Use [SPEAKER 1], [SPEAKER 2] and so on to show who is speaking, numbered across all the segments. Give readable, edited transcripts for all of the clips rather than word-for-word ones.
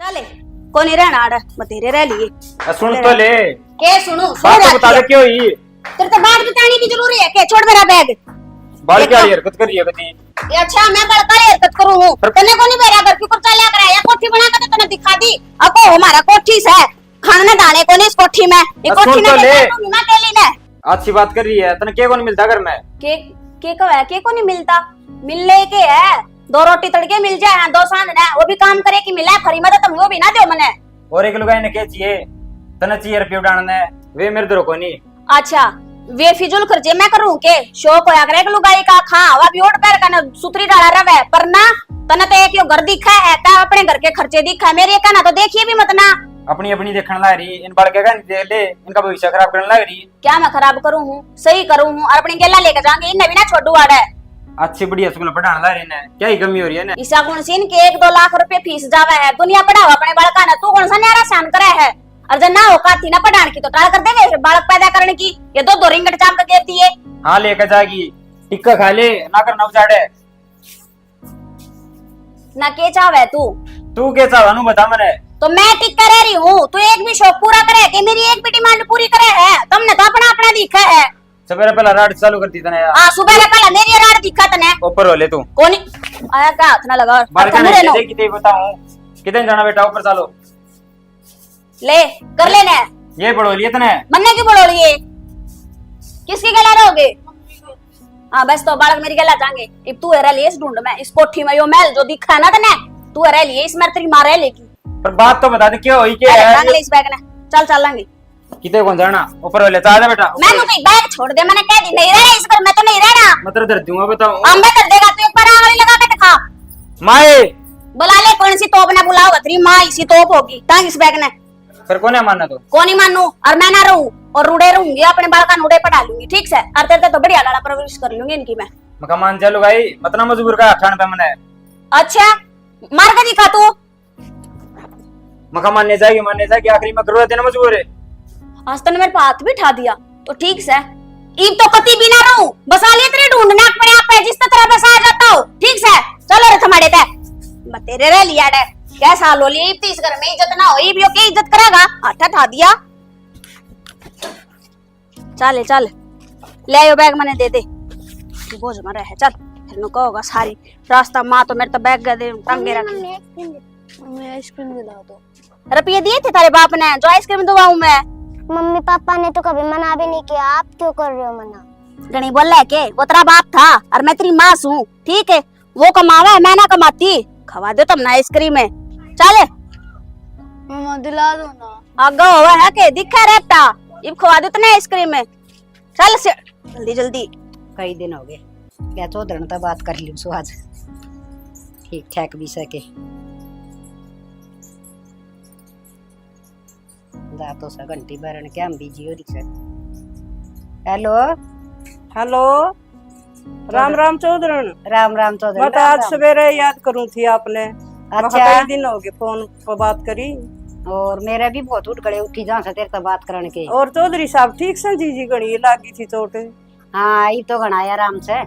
[SPEAKER 1] चले कोनी रहना आड़ बतेरे रह लिए
[SPEAKER 2] सुन तो ले
[SPEAKER 1] के सुनो
[SPEAKER 2] बात तो बता दे क्यों ही
[SPEAKER 1] तेरे तो बात बताने की जरूरी है के छोड़ मेरा बैग
[SPEAKER 2] बाल क्या हरकत करी है कती
[SPEAKER 1] ये अच्छा मैं बड़का हरकत करूं हूं तने को नहीं मेरा घर के ऊपर चला कर या कोठी बना के तने दिखा दी अको हमारा कोठी से खाना डाले को नहीं इस कोठी में ये कोठी
[SPEAKER 2] तो ले
[SPEAKER 1] मैं अकेली ने
[SPEAKER 2] अच्छी बात कर रही है तने के को नहीं मिलता घर में
[SPEAKER 1] के को है के को नहीं मिलता मिलने के है दो रोटी तड़के मिल जाए दो सांद ना वो भी काम करे कि मिला फ्री में तो तुम वो भी ना दो मने
[SPEAKER 2] और एक लुगाई ने के चाहिए तने चाहिए रुपये उड़ाने वे मेरे दरो को नहीं
[SPEAKER 1] अच्छा वे फिजूल खर्चे मैं करूं के शौक होया करे कि लुगाई का खा हवा भी ओट पैर का सुतरी डाला रवे पर ना तने तो एक यो घर दिखा है ता अपने घर के खर्चे दिखा है मेरे का ना तो देखिए भी मत ना
[SPEAKER 2] अपनी अपनी देखने लग रही इन बाल के नहीं दे ले इनका भविष्य खराब करने लग रही
[SPEAKER 1] क्या मैं खराब करूं हूं सही करूं हूं और अपनी गेला लेके जाएंगे इन भी ना छोड़ू आड़े
[SPEAKER 2] अच्छी बढ़िया स्कूल पढ़ाने लग रही ने क्या ही कमी हो रही है ना
[SPEAKER 1] ईसा गुण सिंह के 1-2 लाख रुपए फीस जावे है दुनिया पढ़ावा अपने बालका ना तू कौन सा न्यारा शान करे है और जब ना होका थी ना पढ़ाने की तो टाल कर देवे बालक पैदा करने की ये दो रिंगट चाम के देती है
[SPEAKER 2] हाँ लेकर जाएगी टिक्का खा ले ना कर नवजाड़े
[SPEAKER 1] ना के चावे
[SPEAKER 2] तू के चाहनु बता मने
[SPEAKER 1] तो मैं टिक्का रह रही हूँ तू एक भी शौक पूरा करे कि मेरी एक भी डिमांड पूरी करे है तुमने तो अपना अपना दिखा है
[SPEAKER 2] सवेरे पहला रात चालू करती तने यार
[SPEAKER 1] हां सुबह का पहला मेरी रात दिखा तने
[SPEAKER 2] ऊपर हो ले तू
[SPEAKER 1] कोनी आया का हाथ ना लगा
[SPEAKER 2] बालका ने किते किते बताऊं कितने जाना बेटा ऊपर चलो
[SPEAKER 1] ले कर लेने
[SPEAKER 2] ये पढ़ो लिए तने
[SPEAKER 1] मन्ने की पढ़ो लिए किसकी गला रहोगे हां बस तो बालक मेरी गला जाएंगे अब तू है लिए इस ढूंढ में इस कोठी में यो महल जो दिखा है ना तने तू है लिए इस मेरे तेरी मां रह लेगी
[SPEAKER 2] पर बात तो बता दे क्यों होई के
[SPEAKER 1] है ले इस बैग ने चल चल लेंगे
[SPEAKER 2] किते कौन जाना ऊपर वाले जा बेटा
[SPEAKER 1] मैं तो बैग छोड़ दे मैंने कह दी नहीं रहना इस घर में तो नहीं रहना
[SPEAKER 2] मतलब दर्द दूंगा बताऊं
[SPEAKER 1] हम कर देगा तू एक बार आंगली लगा के दिखा
[SPEAKER 2] माए
[SPEAKER 1] बुला ले कौन सी तोप ने बुलाओ तेरी मां इसी तोप होगी तांग इस बैग ने
[SPEAKER 2] फिर कौन है मानना तो
[SPEAKER 1] कौन ही मानू और मैं ना रहूं और रूड़े रहूंगी अपने बाल का नूड़े पढ़ा लूंगी ठीक से और तेरे तो बढ़िया लाड़ा परवरिश कर लूंगी इनकी मैं
[SPEAKER 2] मान चलो भाई मतना मजबूर का खान पे मने
[SPEAKER 1] अच्छा मार के दिखा तू
[SPEAKER 2] मानने जाएगी आखिरी में करवा देना मजबूर है
[SPEAKER 1] आज तने मेरे पे हाथ भी उठा दिया तो ठीक से ईब तो कति भी ना रहूं बसा लिए तेरे ढूंढना पड़े आप जिस तरह बसा जाता हो ठीक से चलो रे थमाड़े ते मैं तेरे रह लिया डे कैसा लो लिए ईब तीस घर में इज्जत ना हो ईब यो के इज्जत करेगा हाथ उठा दिया चल चल ले यो बैग मने दे दे तू बोझ में रह चल फिर नु कहोगा सारी रास्ता मां तो मेरे तो बैग दे टंगे रखी
[SPEAKER 3] मम्मी आइसक्रीम दिला दो
[SPEAKER 1] रुपये दिए थे तारे बाप ने जो आइसक्रीम दवाऊं मैं
[SPEAKER 3] मम्मी पापा ने तो कभी मना भी नहीं किया आप क्यों कर रहे हो मना
[SPEAKER 1] गणी बोल रहा के वो तेरा बाप था और मैं तेरी माँ हूँ ठीक है वो कमावा है मैं ना कमाती खवा दो तुम ना आइसक्रीम में चले
[SPEAKER 3] मम्मा दिला दो ना
[SPEAKER 1] आगा हुआ है के दिखा रेपटा इब खवा दो तने आइसक्रीम में चल से जल्दी जल्दी
[SPEAKER 4] कई दिन हो गए क्या चौधरी तो बात कर ली आज ठीक ठाक भी सके तो सा घंटी भरन क्या हम बिजी हो रही। हेलो
[SPEAKER 5] हेलो राम राम चौधरी
[SPEAKER 4] राम चौधरी
[SPEAKER 5] मैं तो आज सवेरे याद करूं थी आपने
[SPEAKER 4] अच्छा
[SPEAKER 5] कई दिन हो गए फोन पर बात करी
[SPEAKER 4] और मेरे भी बहुत उठ गए उठी जा तेरे तो बात करने के
[SPEAKER 5] और चौधरी साहब ठीक से जी गणी लागी थी चोट
[SPEAKER 4] हाँ ये तो घना आराम से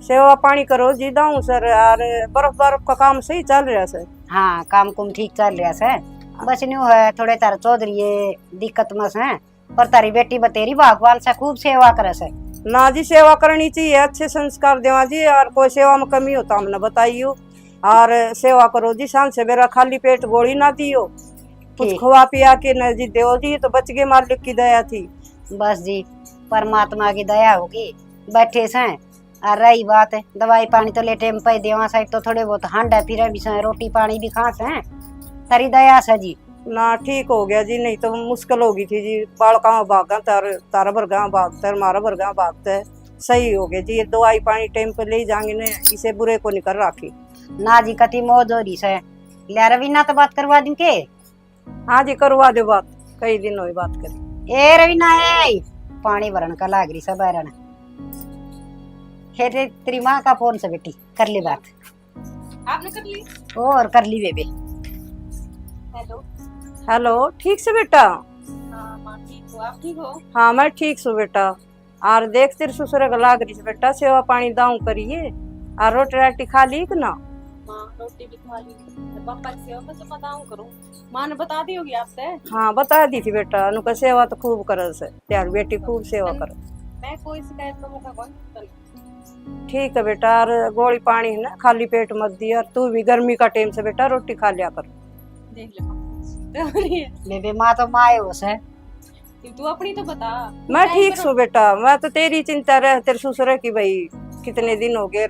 [SPEAKER 5] सेवा पानी करो जी दाऊ सर यार बर्फ का काम सही चल रहा सर
[SPEAKER 4] हाँ काम कुम ठीक चल रहा से बस न्यू है थोड़े तार चौधरी ये दिक्कत मस है पर तारी बेटी बतेरी भगवान से खूब सेवा करे से
[SPEAKER 5] ना जी सेवा करनी चाहिए अच्छे संस्कार देवा जी और कोई सेवा में कमी हो तो हमने बताइयो और सेवा करो जी शाम से मेरा खाली पेट गोली ना दियो कुछ खुआ पिया के न जी देव जी तो बच गए मालिक की दया थी
[SPEAKER 4] बस जी परमात्मा की दया होगी बैठे से और रही बात है दवाई पानी तो ले टाइम पे देवा से तो थोड़े बहुत हांडा फिर भी से रोटी पानी भी खा से तारी दया से जी
[SPEAKER 5] ना ठीक हो गया जी नहीं तो मुश्किल होगी थी जी बालका भागा तारा भरगा भागता मारा भरगा भागता है सही हो गया जी ये दवाई पानी टाइम पे ले जाएंगे ने इसे बुरे को नहीं कर राखी
[SPEAKER 4] ना जी कति मौज हो रही से ले रवीना तो बात करवा दी के
[SPEAKER 5] हाँ जी करवा दो बात कई दिन हुई बात करी
[SPEAKER 4] ए रवीना ए पानी भरन का लाग रही सब बैरन हे तेरी माँ का फोन से बेटी कर ली बात
[SPEAKER 1] आपने कर ली
[SPEAKER 4] और कर ली बेबे
[SPEAKER 1] हेलो
[SPEAKER 5] हेलो ठीक से बेटा
[SPEAKER 1] हाँ मां ठीक हो आप ठीक हो
[SPEAKER 5] हाँ मैं ठीक हूँ बेटा और देख तेरे ससुर का लाग रही बेटा सेवा पानी दाऊ करिए और रोटी राटी खा ली कि ना
[SPEAKER 1] मां
[SPEAKER 6] रोटी भी खा ली। तो पापा की सेवा में तो बताऊं करूं। माँ ने बता दी होगी आपसे।
[SPEAKER 5] हाँ बता दी थी बेटा, उनका सेवा तो खूब करे से, त्यार बेटी खूब सेवा करे।
[SPEAKER 6] मैं कोई शिकायत तो मुझे कौन करी।
[SPEAKER 5] ठीक है बेटा, और गोली पानी है ना खाली पेट मत दिया, और तू भी गर्मी का टाइम से बेटा रोटी खा लिया कर।
[SPEAKER 6] देख ले पापा।
[SPEAKER 4] बेबे माँ तो माँ है उसे।
[SPEAKER 6] तू अपनी तो बता।
[SPEAKER 5] मैं ठीक हूँ बेटा, मैं तो तेरी चिंता रहे तेरे ससुर की, भाई कितने दिन हो गए,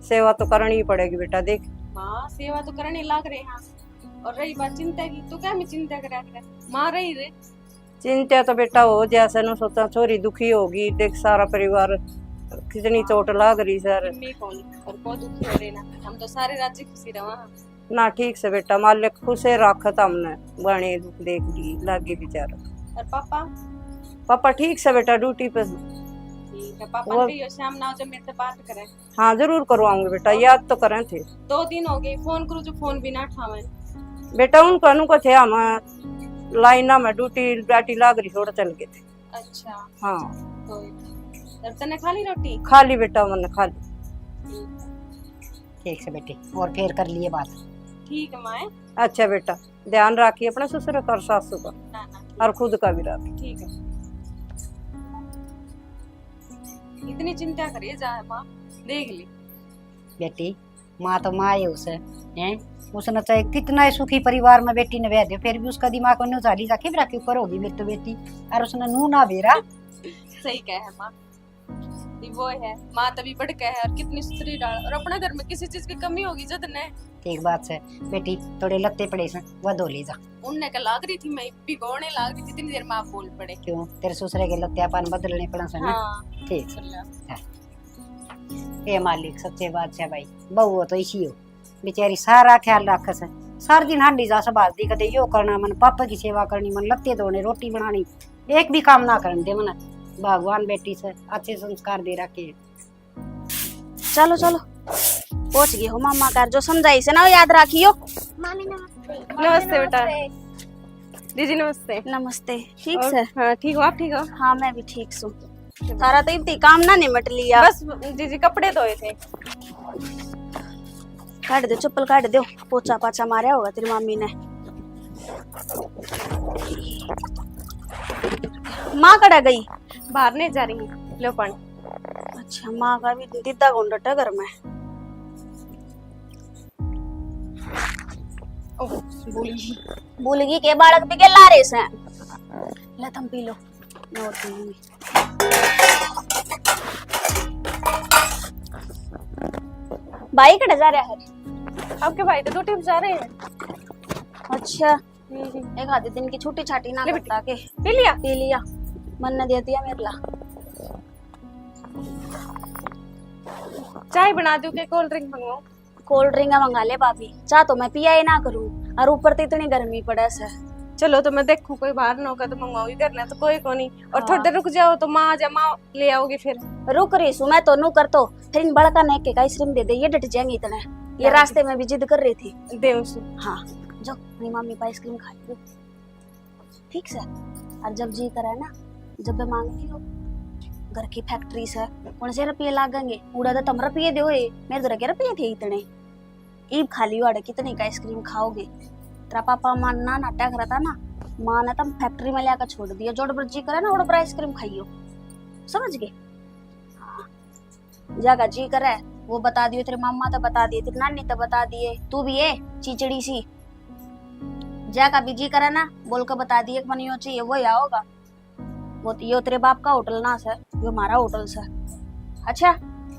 [SPEAKER 5] सेवा तो करनी ही पड़ेगी बेटा। देख
[SPEAKER 6] माँ सेवा तो करने लग रहे हैं। और रही बात चिंता की, तो क्या मैं चिंता करा कर माँ रही रे।
[SPEAKER 5] चिंता तो बेटा हो जैसे न सोचा, छोरी दुखी होगी, देख सारा परिवार कितनी चोट लाग रही सर।
[SPEAKER 6] मैं कौन और बहुत दुखी हो रहे ना, हम तो सारे राज्य खुशी रहा।
[SPEAKER 5] ना ठीक से बेटा, मालिक खुशे रखत हमने, बने दुख देख ली लागे बेचारा।
[SPEAKER 6] और पापा
[SPEAKER 5] पापा ठीक से बेटा ड्यूटी पे।
[SPEAKER 6] ठीक है पापा
[SPEAKER 5] वो-
[SPEAKER 6] कहियो शाम ना जब मेरे से बात करें।
[SPEAKER 5] हाँ जरूर करवाऊंगे बेटा, याद तो करें थे
[SPEAKER 6] 2 दिन हो गए फोन करूँ जो फोन भी ना उठावे।
[SPEAKER 5] बेटा। उनका अनु थे हम लाइना में ड्यूटी बैटी लाग रही, थोड़ा चल गए थे।
[SPEAKER 6] अच्छा
[SPEAKER 5] हाँ
[SPEAKER 6] कोई नहीं। तब तने खा ली रोटी।
[SPEAKER 5] खाली बेटा, मैंने खाली।
[SPEAKER 4] ठीक से बेटी, और फिर कर लिए बात।
[SPEAKER 6] ठीक है माए।
[SPEAKER 5] अच्छा बेटा, ध्यान रखिए अपने ससुर का और सासू का,
[SPEAKER 6] ना ना
[SPEAKER 5] और खुद का भी रखिए।
[SPEAKER 6] ठीक है। इतनी चिंता करिए जा माँ, देख ली।
[SPEAKER 4] बेटी माँ तो माँ है उसे, हैं उसने चाहे कितना ही सुखी परिवार में बेटी ने ब्याह दिया, फिर भी उसका दिमाग में चाली जाके रखी ऊपर होगी मेरी तो बेटी, और उसने नू ना बेरा।
[SPEAKER 6] सही कह है माँ, ये वो है माँ तभी बढ़ के है और कितनी सुथरी डाल। और अपने घर में किसी चीज की कमी होगी जद ने
[SPEAKER 4] ठीक बात से बेटी, थोड़े लत्ते पड़े से वह धो ले जा।
[SPEAKER 6] उनने का लाग रही थी, मैं भिगोने लाग रही थी, इतनी देर में आप बोल पड़े।
[SPEAKER 4] क्यों तेरे ससुरे के लत्ते अपन बदलने पड़ा से ना।
[SPEAKER 6] हाँ
[SPEAKER 4] ठीक
[SPEAKER 6] सुन लो।
[SPEAKER 4] हे मालिक सच्चे बादशाह भाई, बहू हो तो इसी हो, बेचारी सारा ख्याल रख से, सारा दिन हांडी जा संभाल दी, कदे यो करना मन पापा की सेवा करनी, मन लत्ते धोने रोटी बनानी, एक भी काम ना करने दे मन। भगवान बेटी से अच्छे संस्कार दे रखे।
[SPEAKER 1] चलो चलो पहुंच गए हो मामा कर, जो समझाई से ना वो याद रखियो।
[SPEAKER 3] मामी नमस्ते।
[SPEAKER 6] नमस्ते बेटा। दीदी नमस्ते।
[SPEAKER 1] नमस्ते। ठीक
[SPEAKER 6] और-
[SPEAKER 1] से?
[SPEAKER 6] हाँ ठीक हो आप? ठीक हो?
[SPEAKER 1] हाँ मैं भी ठीक हूँ। तारा तो इतनी काम ना निमट लिया।
[SPEAKER 6] बस दीदी कपड़े धोए थे।
[SPEAKER 1] काट दो चप्पल, काट दो, पोछा पाछा मारा होगा तेरी मम्मी ने। माँ कड़ा गई?
[SPEAKER 6] बाहर नहीं जा रही है, लो पानी।
[SPEAKER 1] अच्छा माँ का भी दीदा गुंडट है घर में।
[SPEAKER 6] ओह भूल गई।
[SPEAKER 1] भूल गई के बालक भी के लारे से। ले तुम पी लो, मैं और पीऊंगी। भाई कड़ा जा रहा है?
[SPEAKER 6] आपके भाई तो ड्यूटी पे जा रहे हैं।
[SPEAKER 1] अच्छा एक आधे दिन की छुट्टी छाटी ना करता के
[SPEAKER 6] पी लिया?
[SPEAKER 1] पी लिया, मन ने दे दिया मेरे ला।
[SPEAKER 6] चाय बना दूं के कोल्ड ड्रिंक मंगवाऊं?
[SPEAKER 1] कोल्ड ड्रिंक मंगा ले भाभी, चाह तो मैं पिया ही ना करूं, और ऊपर तो इतनी गर्मी पड़े से।
[SPEAKER 6] चलो तो मैं देखूं कोई बाहर ना होगा तो मंगवाऊंगी, करना तो कोई को नहीं। और थोड़ी देर रुक जाओ तो माँ जा, माँ ले आओगी फिर।
[SPEAKER 1] रुक रही सू मैं तो नू कर तो, फिर इन बड़का ने के आइसक्रीम दे दे, ये डट जाएंगे इतने। ये रास्ते में भी जिद कर रही थी।
[SPEAKER 6] दे उसको।
[SPEAKER 1] हाँ जाओ अपनी मम्मी पर आइसक्रीम खा लो, ठीक से। और जब जी करे ना, जब मैं मांग लियो, घर की फैक्ट्री से कौन से रुपये लागेंगे, उड़ा तो तुम रुपये दो, मेरे तो रुपये थे इतने। ईब खाली वाड़े कितने का आइसक्रीम खाओगे? तेरा पापा मानना नाटक रहा था ना, माँ ने तुम फैक्ट्री में लेकर छोड़ दिया, जोड़ पर जी करे ना उड़ पर आइसक्रीम खाइयो, समझ गए? जागा जी करे वो बता दियो, तेरे मामा तो बता दिए, तेरी नानी तो बता दिए, तू भी है चिचड़ी सी। जागा भी जी करे ना बोल के बता दिए मन यो चाहिए वो या होगा। वो तो यो तेरे बाप का होटल ना सर, यो हमारा होटल सर। अच्छा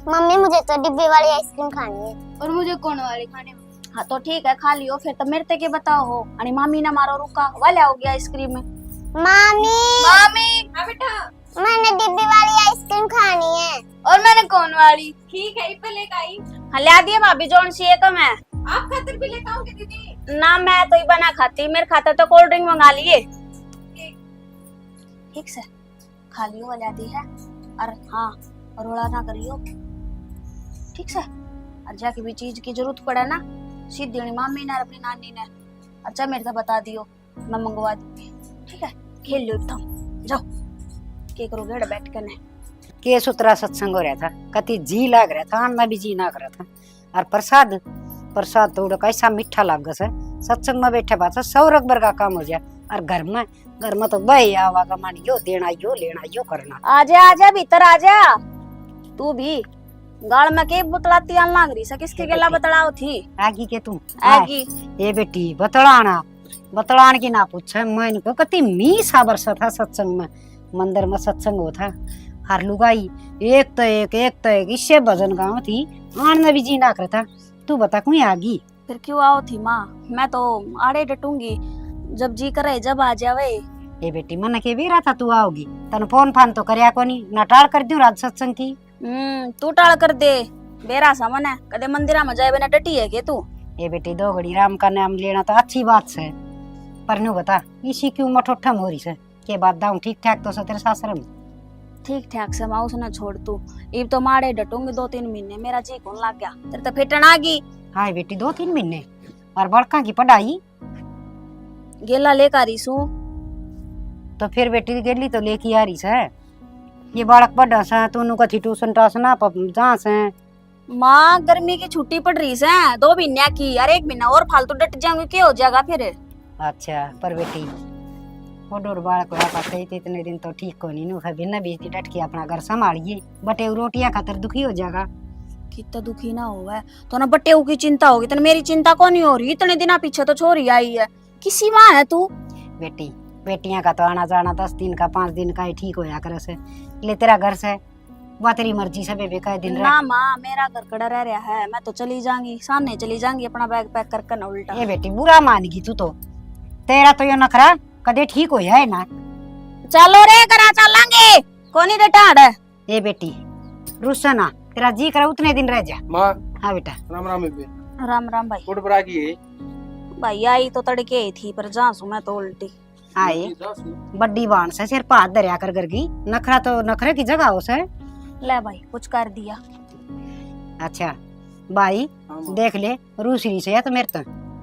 [SPEAKER 3] मम्मी मुझे तो डिब्बे वाली आइसक्रीम खानी है।
[SPEAKER 1] और मुझे कौन वाली खाने? हाँ तो ठीक है खा लियो, फिर तो मेरे ते के बताओ हो। आणि मामी ने मारो रुका वाले आओगी आइसक्रीम में।
[SPEAKER 3] मामी
[SPEAKER 1] मामी
[SPEAKER 6] हाँ बेटा।
[SPEAKER 3] मैंने डिब्बे वाली आइसक्रीम खानी है।
[SPEAKER 1] और मैंने कौन वाली?
[SPEAKER 6] ठीक है इस पे लेकर आई।
[SPEAKER 1] हाँ ला दिए भाभी, जोन सी है तो मैं
[SPEAKER 6] आप खातिर भी लेकर आओगे दीदी?
[SPEAKER 1] ना, मैं तो ही बना खाती, मेरे खाते तो कोल्ड ड्रिंक मंगा लिए। ठीक से खा लियो वाले दी है, और हाँ रोड़ा ना करियो, ठीक से। और जाके भी चीज की जरूरत पड़े ना, सीधी मामी ने अपनी नानी ने अच्छा मेरे से बता दियो, मैं मंगवा दूंगी, ठीक है। खेल लो तुम, जाओ के करोगे घर बैठ कर ने।
[SPEAKER 4] के सुतरा सत्संग हो रहा था, कति जी लाग रहा था, मैं भी जी ना कर रहा था। और प्रसाद प्रसाद तो कैसा मीठा लागस है। सत्संग में बैठे बात 100 रकबर का काम हो जाए। और घर में तो भाई आवागमन यो देना यो लेना यो करना।
[SPEAKER 1] आजा आजा भीतर आजा। तू भी गाल में के बतलाती आन लाग रही से किसके गेला बतलाओ थी
[SPEAKER 4] आगी के तू
[SPEAKER 1] आगी।
[SPEAKER 4] ए बेटी बतलान की ना पूछे। मैं इनको कति मी साबर सा था सत्संग में, मंदिर में सत्संग हो था। हर लुगाई एक तो एक इससे भजन गाँव थी आन में भी जी ना करता। तू बता कोई आगी
[SPEAKER 1] फिर क्यों आओ थी माँ, मैं तो आड़े डटूंगी जब जी करे जब आ जावे।
[SPEAKER 4] ए बेटी मन के भी रहा था तू आओगी, तन फोन फान तो करया कोनी ना टाल कर दूं रात सत्संग की।
[SPEAKER 1] तू टाल कर दे बेरा सामन है कदे मंदिरा में जाए बिना डटी है के तू।
[SPEAKER 4] ए बेटी 2 घड़ी राम का नाम लेना तो अच्छी बात से, पर नु बता इसी की उम्र ठोठम हो रही से के बात दाऊं ठीक ठाक तो तेरे सासर में
[SPEAKER 1] ठीक ठाक से माँ उसने छोड़ तू। इब तो मारे डटूंगी 2-3 महीने, मेरा जी कौन लग गया तेरे तो फिटन आ गई।
[SPEAKER 4] हाँ बेटी 2-3 महीने। और बड़का की पढ़ाई
[SPEAKER 1] गेला लेकर रही सू
[SPEAKER 4] तो फिर बेटी गेली तो लेके आ रही से। ये बालक पढ़ा से तू कथी ट्यूशन टासना जहाँ से
[SPEAKER 1] माँ गर्मी की छुट्टी पड़ रही से 2 महीने की। यार 1 महीना और फालतू डट जाऊंगी क्या हो जाएगा फिर।
[SPEAKER 4] अच्छा पर बेटी वो डोर बालक होया पाते इतने दिन तो ठीक को नहीं नु है बिना बेटी डट के अपना घर संभालिए। बटे रोटियां खातर दुखी हो जाएगा।
[SPEAKER 1] कितना दुखी ना होगा तो ना बट्टे की चिंता होगी तो मेरी चिंता कौन नहीं हो रही। इतने दिन पीछे तो छोरी आई है किसी माँ है तू।
[SPEAKER 4] बेटी बेटियां का तो आना जाना 10 दिन का 5 दिन का ही ठीक होया करे से। ले तेरा घर से वह तेरी मर्जी से बेबे का दिन
[SPEAKER 1] ना माँ मेरा घर कड़ा रह रहा है, मैं तो चली जाऊंगी सामने चली जाऊंगी अपना बैग पैक करके ना उल्टा।
[SPEAKER 4] ये बेटी बुरा मानेगी तू तो, तेरा तो यो नखरा कदे ठीक होया है ना।
[SPEAKER 1] चलो रे करा चलेंगे कोनी डटाड़ है।
[SPEAKER 4] ये बेटी रुस्सा ना तेरा जी करा उतने दिन रह जा।
[SPEAKER 7] माँ
[SPEAKER 4] हाँ बेटा
[SPEAKER 7] राम राम बेबे।
[SPEAKER 1] राम राम भाई।
[SPEAKER 7] कोट पर आ गई है
[SPEAKER 1] भाई आई तो तड़के ही थी पर जासू मैं तो उल्टी
[SPEAKER 4] आए बड्डी बाण से सिर पात दरिया कर गई। नखरा तो नखरे की जगह हो से।
[SPEAKER 1] ले भाई कुछ कर दिया।
[SPEAKER 4] अच्छा भाई देख ले रूसरी से या तो मेरे तो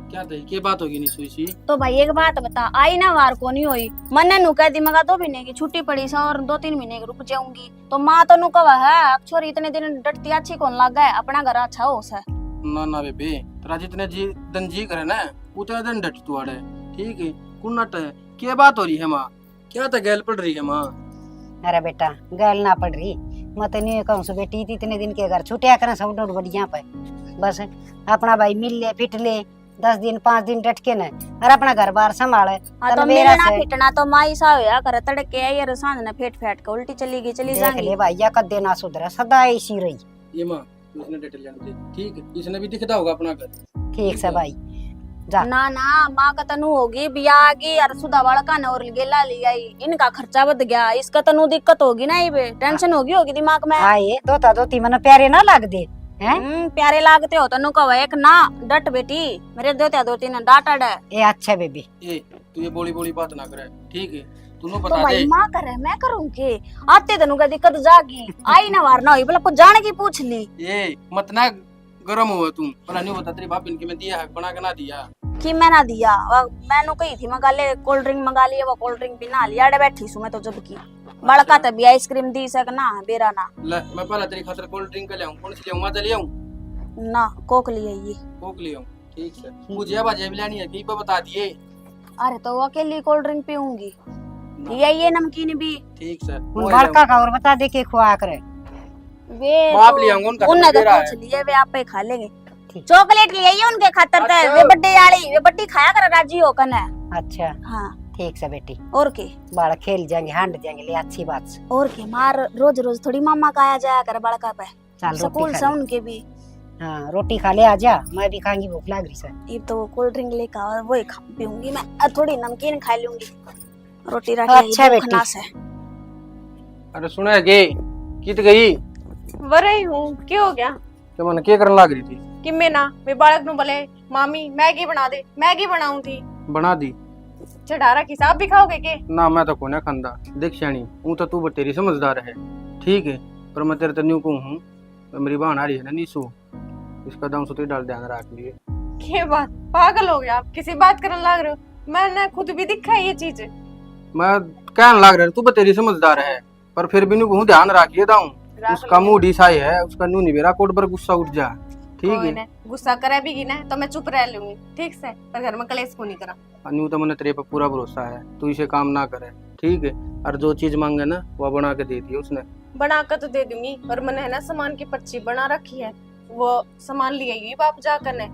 [SPEAKER 7] क्या थे के बात होगी नहीं सुई सी।
[SPEAKER 1] तो भाई एक बात बता आई ना वार को नहीं हुई मन नु कह दी मगा 2 महीने की छुट्टी पड़ी सा और 2-3 महीने रुक जाऊंगी तो माँ तो नु कहा है छोरी इतने दिन डटती अच्छी कौन लग गए अपना घर अच्छा हो सा।
[SPEAKER 7] ना ना बेबे तेरा जितने जी करे ना उतने दिन डट तू आड़े ठीक है कुन्नट है क्या बात हो रही है माँ क्या तो गैल पड़ रही है माँ।
[SPEAKER 4] अरे बेटा गैल ना पड़ रही मैं तो नहीं कहूँ बेटी इतने दिन के घर छुटिया करें सब डोर बढ़िया पे बस अपना भाई मिल ले फिट ले 10 दिन 5 दिन डट के न और अपना घर बार संभाले।
[SPEAKER 1] तो मिलना फिटना तो माई सा होया करे तड़के आई और सांझ ने फेट के उल्टी चली जाएगी।
[SPEAKER 4] ले भाई या कदे ना सुधरे सदा ऐसी रही।
[SPEAKER 7] ये माँ इसने डिटेल जान दे ठीक है इसने भी दिखता होगा अपना घर
[SPEAKER 4] ठीक से भाई जा।
[SPEAKER 1] ना ना माँ का तनु होगी ब्याह की और सुधा वाला का और गेला ली आई इनका खर्चा बढ़ गया इसका तनु दिक्कत होगी ना ये टेंशन होगी दिमाग में।
[SPEAKER 4] आए दोता दोती मन प्यारे ना लग दे हैं
[SPEAKER 1] प्यारे लागते हो तनु कहो एक ना डट बेटी मेरे देते 2-3 डांटा है।
[SPEAKER 4] ए अच्छा बेबी
[SPEAKER 7] ए तू ये बोली बात ना करे ठीक है तू
[SPEAKER 1] तो
[SPEAKER 7] बता दे।
[SPEAKER 1] भाई माँ करे मैं करूँ के आते तनु का दिक्कत जागी आई ना वार ना हुई बोला कुछ जाने की पूछ ली।
[SPEAKER 7] ये मत ना गरम हुआ तुम भला नहीं बता तेरी भाभी ने दिया है बना के ना दिया
[SPEAKER 1] कि मैं ना दिया मैंने कही थी मंगा ले कोल्ड ड्रिंक मंगा लिया वो कोल्ड ड्रिंक भी ना लिया बैठी सु मैं तो जब की बड़का तभी आइसक्रीम दी सक ना बेरा ना
[SPEAKER 7] ले मैं पहले तेरी खातिर कोल्ड ड्रिंक ले आऊं कौन सी ले आऊं मजा ले आऊं
[SPEAKER 1] ना कोक लिए ये
[SPEAKER 7] कोक ले आऊं ठीक है मुझे बाजे भी लेनी है की पे बता दिए।
[SPEAKER 1] अरे तो अकेली कोल्ड ड्रिंक पीऊंगी ये नमकीन भी
[SPEAKER 7] ठीक है
[SPEAKER 4] बड़का का और बता दे के खुआ करे
[SPEAKER 1] वे
[SPEAKER 7] आप ले आऊंगा उनका
[SPEAKER 1] उन्हें तो पूछ लिए वे आप पे खा लेंगे चॉकलेट लिए ये उनके खातर तो वे बर्थडे वाली वे बड्डी खाया कर राजी हो कने।
[SPEAKER 4] अच्छा
[SPEAKER 1] हाँ
[SPEAKER 4] ठीक से बेटी
[SPEAKER 1] और के
[SPEAKER 4] बाल खेल जाएंगे हांड जाएंगे ले अच्छी बात से
[SPEAKER 1] और के मार रोज रोज थोड़ी मामा का आया जाया कर बड़का पे
[SPEAKER 4] चल
[SPEAKER 1] स्कूल से उनके भी।
[SPEAKER 4] हाँ रोटी खा ले आजा मैं भी खाऊंगी भूख लग रही है।
[SPEAKER 1] ये तो कोल्ड ड्रिंक लेकर और वही पीऊंगी मैं और थोड़ी नमकीन खा लूंगी रोटी रख
[SPEAKER 4] अच्छा बेटी
[SPEAKER 1] से।
[SPEAKER 7] अरे सुना के कित गई
[SPEAKER 6] वरे हूँ क्या हो गया
[SPEAKER 7] क्या मन क्या करने लग रही थी
[SPEAKER 6] कि मैं ना वे बालक नु बोले मामी मैगी बना दे मैगी बनाऊं थी
[SPEAKER 7] बना दी
[SPEAKER 6] चढ़ा रखी साहब भी खाओगे के
[SPEAKER 7] ना मैं तो कोने खांदा देख श्याणी हूं तो तू तेरी समझदार है ठीक है पर मैं तेरे तन्यू को हूं मेरी बहन आ रही है ना नीसू इसका दाम सुती डाल ध्यान रख लिए।
[SPEAKER 6] क्या बात पागल हो गया आप किसी बात करने लग रहे हो मैंने खुद भी दिखा ये चीज
[SPEAKER 7] मैं कहने लग रहा तू तेरी समझदार है पर फिर भी नु ध्यान रखिए दाऊं उसका मुंह डिसाई है उसका नू नहीं मेरा कोट पर गुस्सा उठ जा ठीक
[SPEAKER 6] कोई
[SPEAKER 7] है
[SPEAKER 6] ना गुस्सा करे भी ना तो मैं चुप रह लूंगी ठीक से, पर घर में कलेश को नहीं करा।
[SPEAKER 7] अन्यू तो मैंने तेरे पे पूरा भरोसा है, तू इसे काम ना करे ठीक है। और जो चीज मांगे ना वो बना के दे दी उसने।
[SPEAKER 6] बना कर तो दे दूंगी, और मैंने है ना सामान की पर्ची बना रखी है, वो सामान ले आई बाप जाकर ने।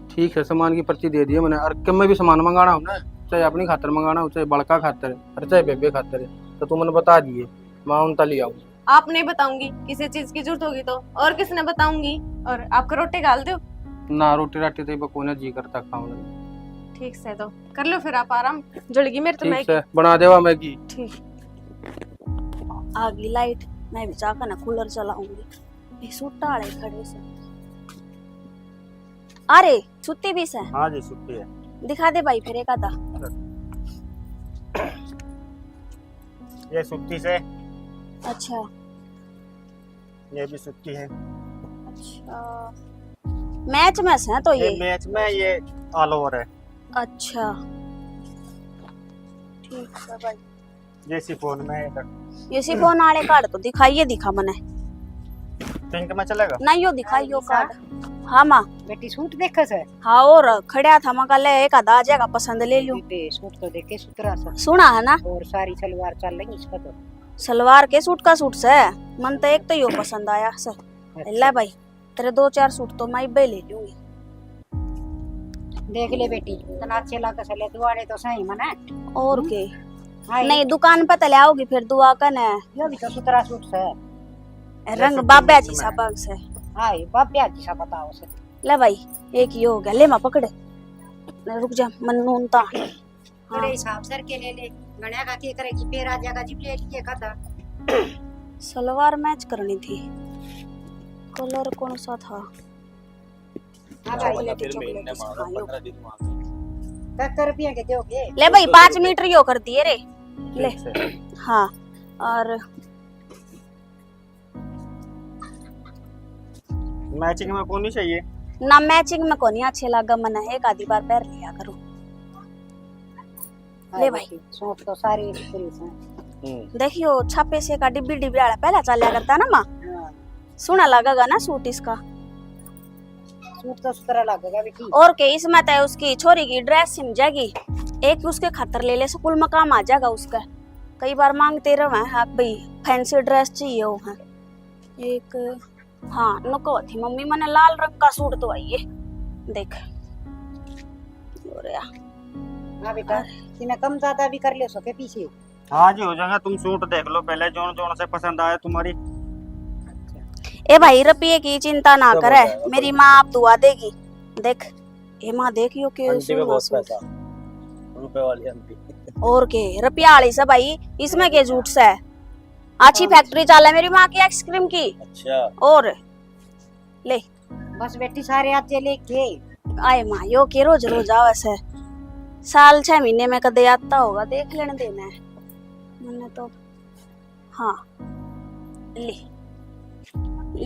[SPEAKER 7] ठीक है, सामान की पर्ची दे दी है मैंने। और कब मैं भी सामान मंगाना हो ना, चाहे अपनी खातर मंगाना हो, चाहे बड़का खातर है, चाहे बेबे खातर है, तो तू मैंने बता दिए, मैं उनता ले आऊँ।
[SPEAKER 6] आप नहीं बताऊंगी, किसी चीज की जरूरत होगी तो और किसने बताऊंगी। और आपको रोटी गाल दो
[SPEAKER 7] ना, रोटी राटी तो बकोने जी करता खाऊं।
[SPEAKER 6] ठीक से, तो कर लो फिर आप आराम, जड़गी मेरे तो
[SPEAKER 7] ठीक
[SPEAKER 6] मैगी।
[SPEAKER 7] है, बना देवा मैगी।
[SPEAKER 6] ठीक।
[SPEAKER 1] आ गई लाइट, मैं भी जाकर ना कूलर चलाऊंगी। ये सुट्टा आड़े खड़े से। अरे सुत्ती भी से?
[SPEAKER 2] हाँ जी छुट्टी है।
[SPEAKER 1] दिखा दे भाई फिर एक आधा।
[SPEAKER 2] ये छुट्टी से,
[SPEAKER 1] अच्छा
[SPEAKER 2] ये भी छुट्टी है।
[SPEAKER 1] अच्छा, मैच में से तो
[SPEAKER 2] ये
[SPEAKER 1] ये।
[SPEAKER 2] मैच में ये ऑल ओवर है।
[SPEAKER 1] अच्छा ठीक है भाई।
[SPEAKER 2] ये सिफोन में है।
[SPEAKER 1] ये सिफोन आड़े कार्ड तो दिखाइए, दिखा मने।
[SPEAKER 2] पिंक में चलेगा?
[SPEAKER 1] नहीं यो दिखाइयो कार्ड। हाँ माँ।
[SPEAKER 4] बेटी सूट देखा से?
[SPEAKER 1] हाँ और खड़िया था मैं कल एक आधा आ जाएगा, पसंद ले लूं।
[SPEAKER 4] बेटे सूट तो देखे सुतरा सा,
[SPEAKER 1] सुना है ना,
[SPEAKER 4] और सारी सलवार चल रही इसका तो।
[SPEAKER 1] सलवार के सूट का सूट से मन तो एक तो यो पसंद आया सर। ले भाई तेरे 2-4 सूट तो मैं इब्बे ले लूंगी।
[SPEAKER 4] देख ले बेटी, तना अच्छे लगा सले दुआरे तो सही मना।
[SPEAKER 1] और के
[SPEAKER 4] हाय,
[SPEAKER 1] नहीं दुकान पे तले आओगी फिर दुआ कने।
[SPEAKER 4] यो भी तो सुतरा सूट से।
[SPEAKER 1] रंग बाबा जी सा बग से।
[SPEAKER 4] हाय बाब्या जी सा बताओ से।
[SPEAKER 1] ले भाई एक ही हो गया, ले मां पकड़े। रुक जा मनून ता।
[SPEAKER 4] बड़े हिसाब सर के ले ले, गणा का के करेगी फिर आ जाएगा जी प्लेट के खाता।
[SPEAKER 1] सलवार मैच करनी थी, कलर कौन सा था?
[SPEAKER 4] हां भाई
[SPEAKER 1] चॉकलेटी चॉकलेटी सा, हाँ, यो।
[SPEAKER 4] 70 रुपया के दोगे?
[SPEAKER 1] ले भाई 5 मीटर यो कर दिए रे। ले
[SPEAKER 2] ठीक से।
[SPEAKER 1] हाँ और
[SPEAKER 2] मैचिंग में कौन नहीं चाहिए?
[SPEAKER 1] ना मैचिंग में कोनी अच्छे लगा मना, एक आधी बार पैर लिया करो। ले भाई।
[SPEAKER 4] सूट तो सारी फ्रीज हैं।
[SPEAKER 1] देखियो छापे से का डिब्बी डिब्बी वाला पहला चलिया करता ना माँ,
[SPEAKER 4] हाँ,
[SPEAKER 1] सुना लगेगा ना सूट इसका।
[SPEAKER 4] सूट तो सुतरा लगेगा बेटी।
[SPEAKER 1] और के इसमें तो उसकी छोरी की ड्रेस सिम जाएगी, एक उसके खातर ले ले, स्कूल में काम आ जाएगा उसका। कई बार मांगते रहे हाँ भाई फैंसी ड्रेस चाहिए वो है एक। हाँ नको थी मम्मी मैंने लाल रंग का सूट तो आइए देख। और या
[SPEAKER 4] हां बेटा, तुम्हें कम ज्यादा भी कर ले सके पीछे।
[SPEAKER 2] हाँ जी हो जाएगा, तुम सूट देख लो पहले, जोन जोन से पसंद आया तुम्हारी।
[SPEAKER 1] ए भाई रुपये की चिंता ना करे, मेरी माँ आप दुआ देगी। देख ए माँ देखियो के
[SPEAKER 2] रुपए वाली आंटी।
[SPEAKER 1] और के रुपया वाली से भाई, इसमें के झूठ से अच्छी फैक्ट्री चाल है मेरी माँ की आइसक्रीम की।
[SPEAKER 2] अच्छा
[SPEAKER 1] और ले
[SPEAKER 4] बस बेटी सारे आज लेके
[SPEAKER 1] आए माँ यो के रोज रोज आवे से, साल 6 महीने में कदे आता होगा, देख लेने देना है मैंने तो। हाँ ले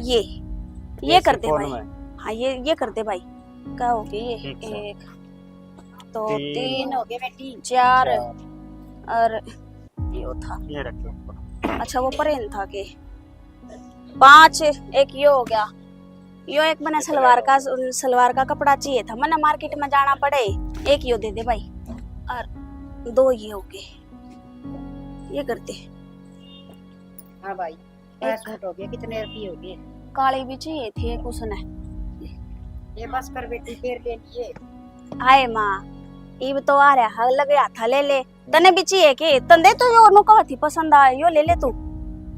[SPEAKER 1] ये कर दे भाई। हाँ ये कर दे भाई। क्या हो गया ये?
[SPEAKER 2] ठीक है।
[SPEAKER 1] 1 2 3
[SPEAKER 4] हो गए बेटी।
[SPEAKER 1] 4 और यो था।
[SPEAKER 2] ये रखो।
[SPEAKER 1] अच्छा वो परेन था के 5, एक यो हो गया। यो एक मैंने सलवार का कपड़ा चाहिए था, मैंने मार्केट में जाना पड़े, एक यो दे दे भाई। और 2 ये हो गए, ये करते।
[SPEAKER 4] हाँ भाई एक सूट हो गया, कितने रुपये हो गए?
[SPEAKER 1] काली भी चाहिए थी एक उसने।
[SPEAKER 4] ये बस कर बेटी फिर ले लिए।
[SPEAKER 1] आए माँ इब तो आ रहा है, लग गया था ले ले। तने भी चाहिए के तंदे तो यो नु कहा थी पसंद आया, यो ले ले तू।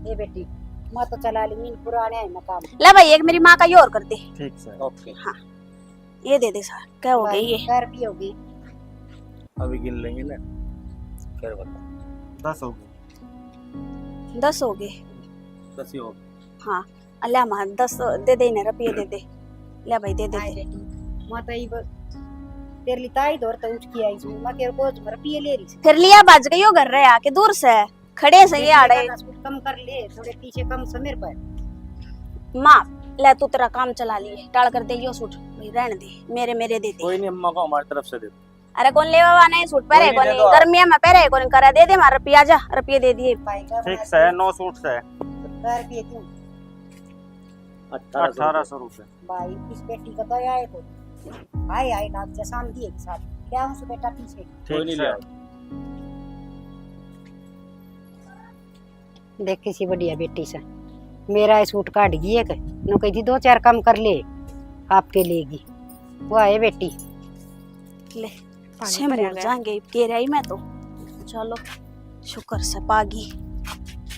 [SPEAKER 4] ये बेटी मैं तो चला ली, मीन पुराने है मकाम।
[SPEAKER 1] ले भाई एक मेरी माँ का यो और कर दे।
[SPEAKER 2] ठीक से। ओके।
[SPEAKER 1] हाँ ये दे दे सर। क्या हो गई ये?
[SPEAKER 4] 4 रुपये हो गई।
[SPEAKER 2] अभी गिन लेंगे ना, फिर बता। 10 हो गए।
[SPEAKER 1] 10 हो गए।
[SPEAKER 2] 10 ही हो।
[SPEAKER 1] हाँ अल्लाह माँ 10 दे दे ना, रुपये दे दे। ले भाई दे दे।
[SPEAKER 4] हाय बेटी मैं तो इब तेरे लिए ताई दौर तो उठ के आई हूं, मैं तेरे को रुपये ले रही थी।
[SPEAKER 1] फिर लिया बाज गई हो घर रहे आके दूर से खड़े से ये आड़े।
[SPEAKER 4] कम कर ले, थोड़े पीछे कम समीर पर।
[SPEAKER 1] माँ ले तू तेरा काम चला लिए, टाल कर दे यो सूट भाई, रहने दे मेरे दे दे।
[SPEAKER 2] कोई नहीं, अम्मा को हमारी तरफ से दे दो।
[SPEAKER 1] अरे कौन ले बाबा नहीं सूट पहरे
[SPEAKER 2] कोई नहीं,
[SPEAKER 1] कौन
[SPEAKER 2] दे दो।
[SPEAKER 1] गर्मिया में पहरे कौन करा दे दे मार रुपया जा, रुपये दे दिए।
[SPEAKER 2] ठीक से है, 9 सूट से है।
[SPEAKER 4] 4 रुपये क्यों?
[SPEAKER 2] 1800
[SPEAKER 4] भाई इस बेटी का दया है तो हाय हाय नाथ जसान दिए के साथ क्या हूँ से बेटा पीछे
[SPEAKER 2] ठीक है।
[SPEAKER 4] देख किसी बढ़िया बेटी से मेरा ये सूट काट गई है के नो कही थी 2-4 काम कर ले आपके लेगी वो आए बेटी
[SPEAKER 1] ले से मर जाएंगे कह रही मैं तो। चलो शुक्र से पागी।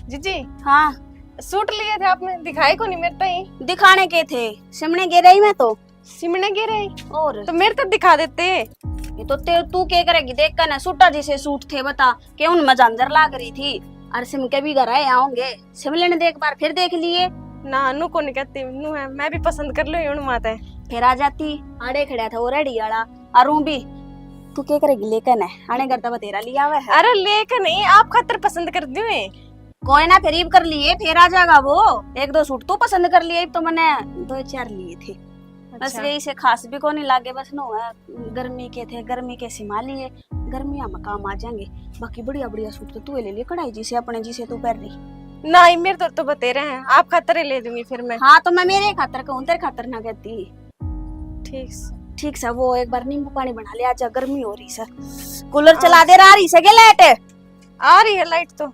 [SPEAKER 6] जीजी
[SPEAKER 1] हाँ
[SPEAKER 6] सूट लिए थे आपने, दिखाए को नहीं मेरे तई।
[SPEAKER 1] दिखाने के थे, सिमने गिर रही मैं तो।
[SPEAKER 6] सिमने गिरे
[SPEAKER 1] और
[SPEAKER 6] तो मेरे तक दिखा देते।
[SPEAKER 1] ये तो तू क्या करेगी देख कर ना, सूटा जैसे सूट थे बता के उनमें जंजर लाग रही थी। और सिम के भी घर आए आओगे, सिमले ने देख बार फिर देख लिए
[SPEAKER 6] ना नू को नहीं कहती, नू है मैं भी पसंद कर लो यूं माता है।
[SPEAKER 1] फिर आ जाती। आड़े खड़ा था वो रेडी वाला और भी तू क्या करेगी लेकर ना आने करता बतेरा लिया हुआ है।
[SPEAKER 6] अरे लेकर नहीं, आप खातर पसंद कर दियो है।
[SPEAKER 1] कोई ना फिर कर लिए, फिर आ जाएगा वो। 1-2 सूट तो पसंद कर लिए तो मैंने 2-4 लिए थे। बस
[SPEAKER 6] अच्छा।
[SPEAKER 1] यही से खास भी को नहीं लागे, बस नो है गर्मी के थे, गर्मी के सिमा लिए, गर्मियां में काम आ जाएंगे। बाकी बढ़िया बढ़िया सूट तो तू ले लिए कढ़ाई जी से अपने जी से तू पहन रही।
[SPEAKER 6] ना मेरे तो बतेरे हैं, आप खातर ले दूंगी फिर मैं।
[SPEAKER 1] हाँ तो मैं मेरे खातर कहूँ तेरे खातर ना कहती।
[SPEAKER 6] ठीक
[SPEAKER 1] से वो एक बार नींबू पानी बना लिया, आज गर्मी हो रही सर। कूलर चला दे रहा रही सके लाइट
[SPEAKER 6] आ रही है लाइट तो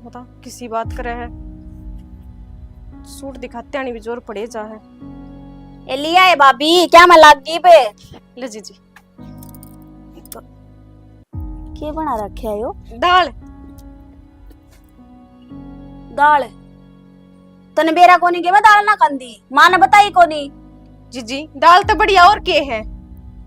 [SPEAKER 6] बताओ किसी बात करे है। सूट दिखाते आनी भी जोर पड़े जा है।
[SPEAKER 1] ये लिया है भाभी क्या मैं लाग गई पे
[SPEAKER 6] ले जीजी
[SPEAKER 1] क्या बना रखे है यो दाल तने बेरा कोनी के दाल ना कंदी मां ने बताई कोनी।
[SPEAKER 6] जीजी दाल तो बढ़िया और के है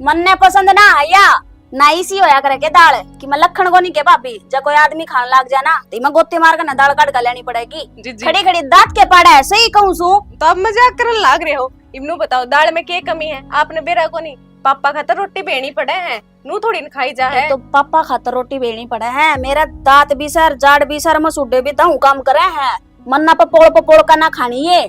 [SPEAKER 1] मन ने पसंद ना आया ना इसी होया करे के दाल कि मैं लखन कोनी के भाभी जब कोई आदमी खान लाग जाना तो मैं गोते मार कर ना दाल काट कर लेनी पड़ेगी।
[SPEAKER 6] जीजी
[SPEAKER 1] खड़ी खड़ी दांत के पड़ा है सही कहूं सू
[SPEAKER 6] तो अब मजाक करने लाग रहे हो। इब्नू बताओ दाल में क्या कमी है, आपने बेरा कोनी पापा खातर रोटी बेनी पड़े हैं, नू थोड़ी न खाई जा है।
[SPEAKER 1] तो पापा खातर रोटी बेनी पड़े हैं, मेरा दांत भी सर जाड़ भी सर मसूडे भी दाऊ काम करे हैं, मन्ना पपोड़ का ना खानी है।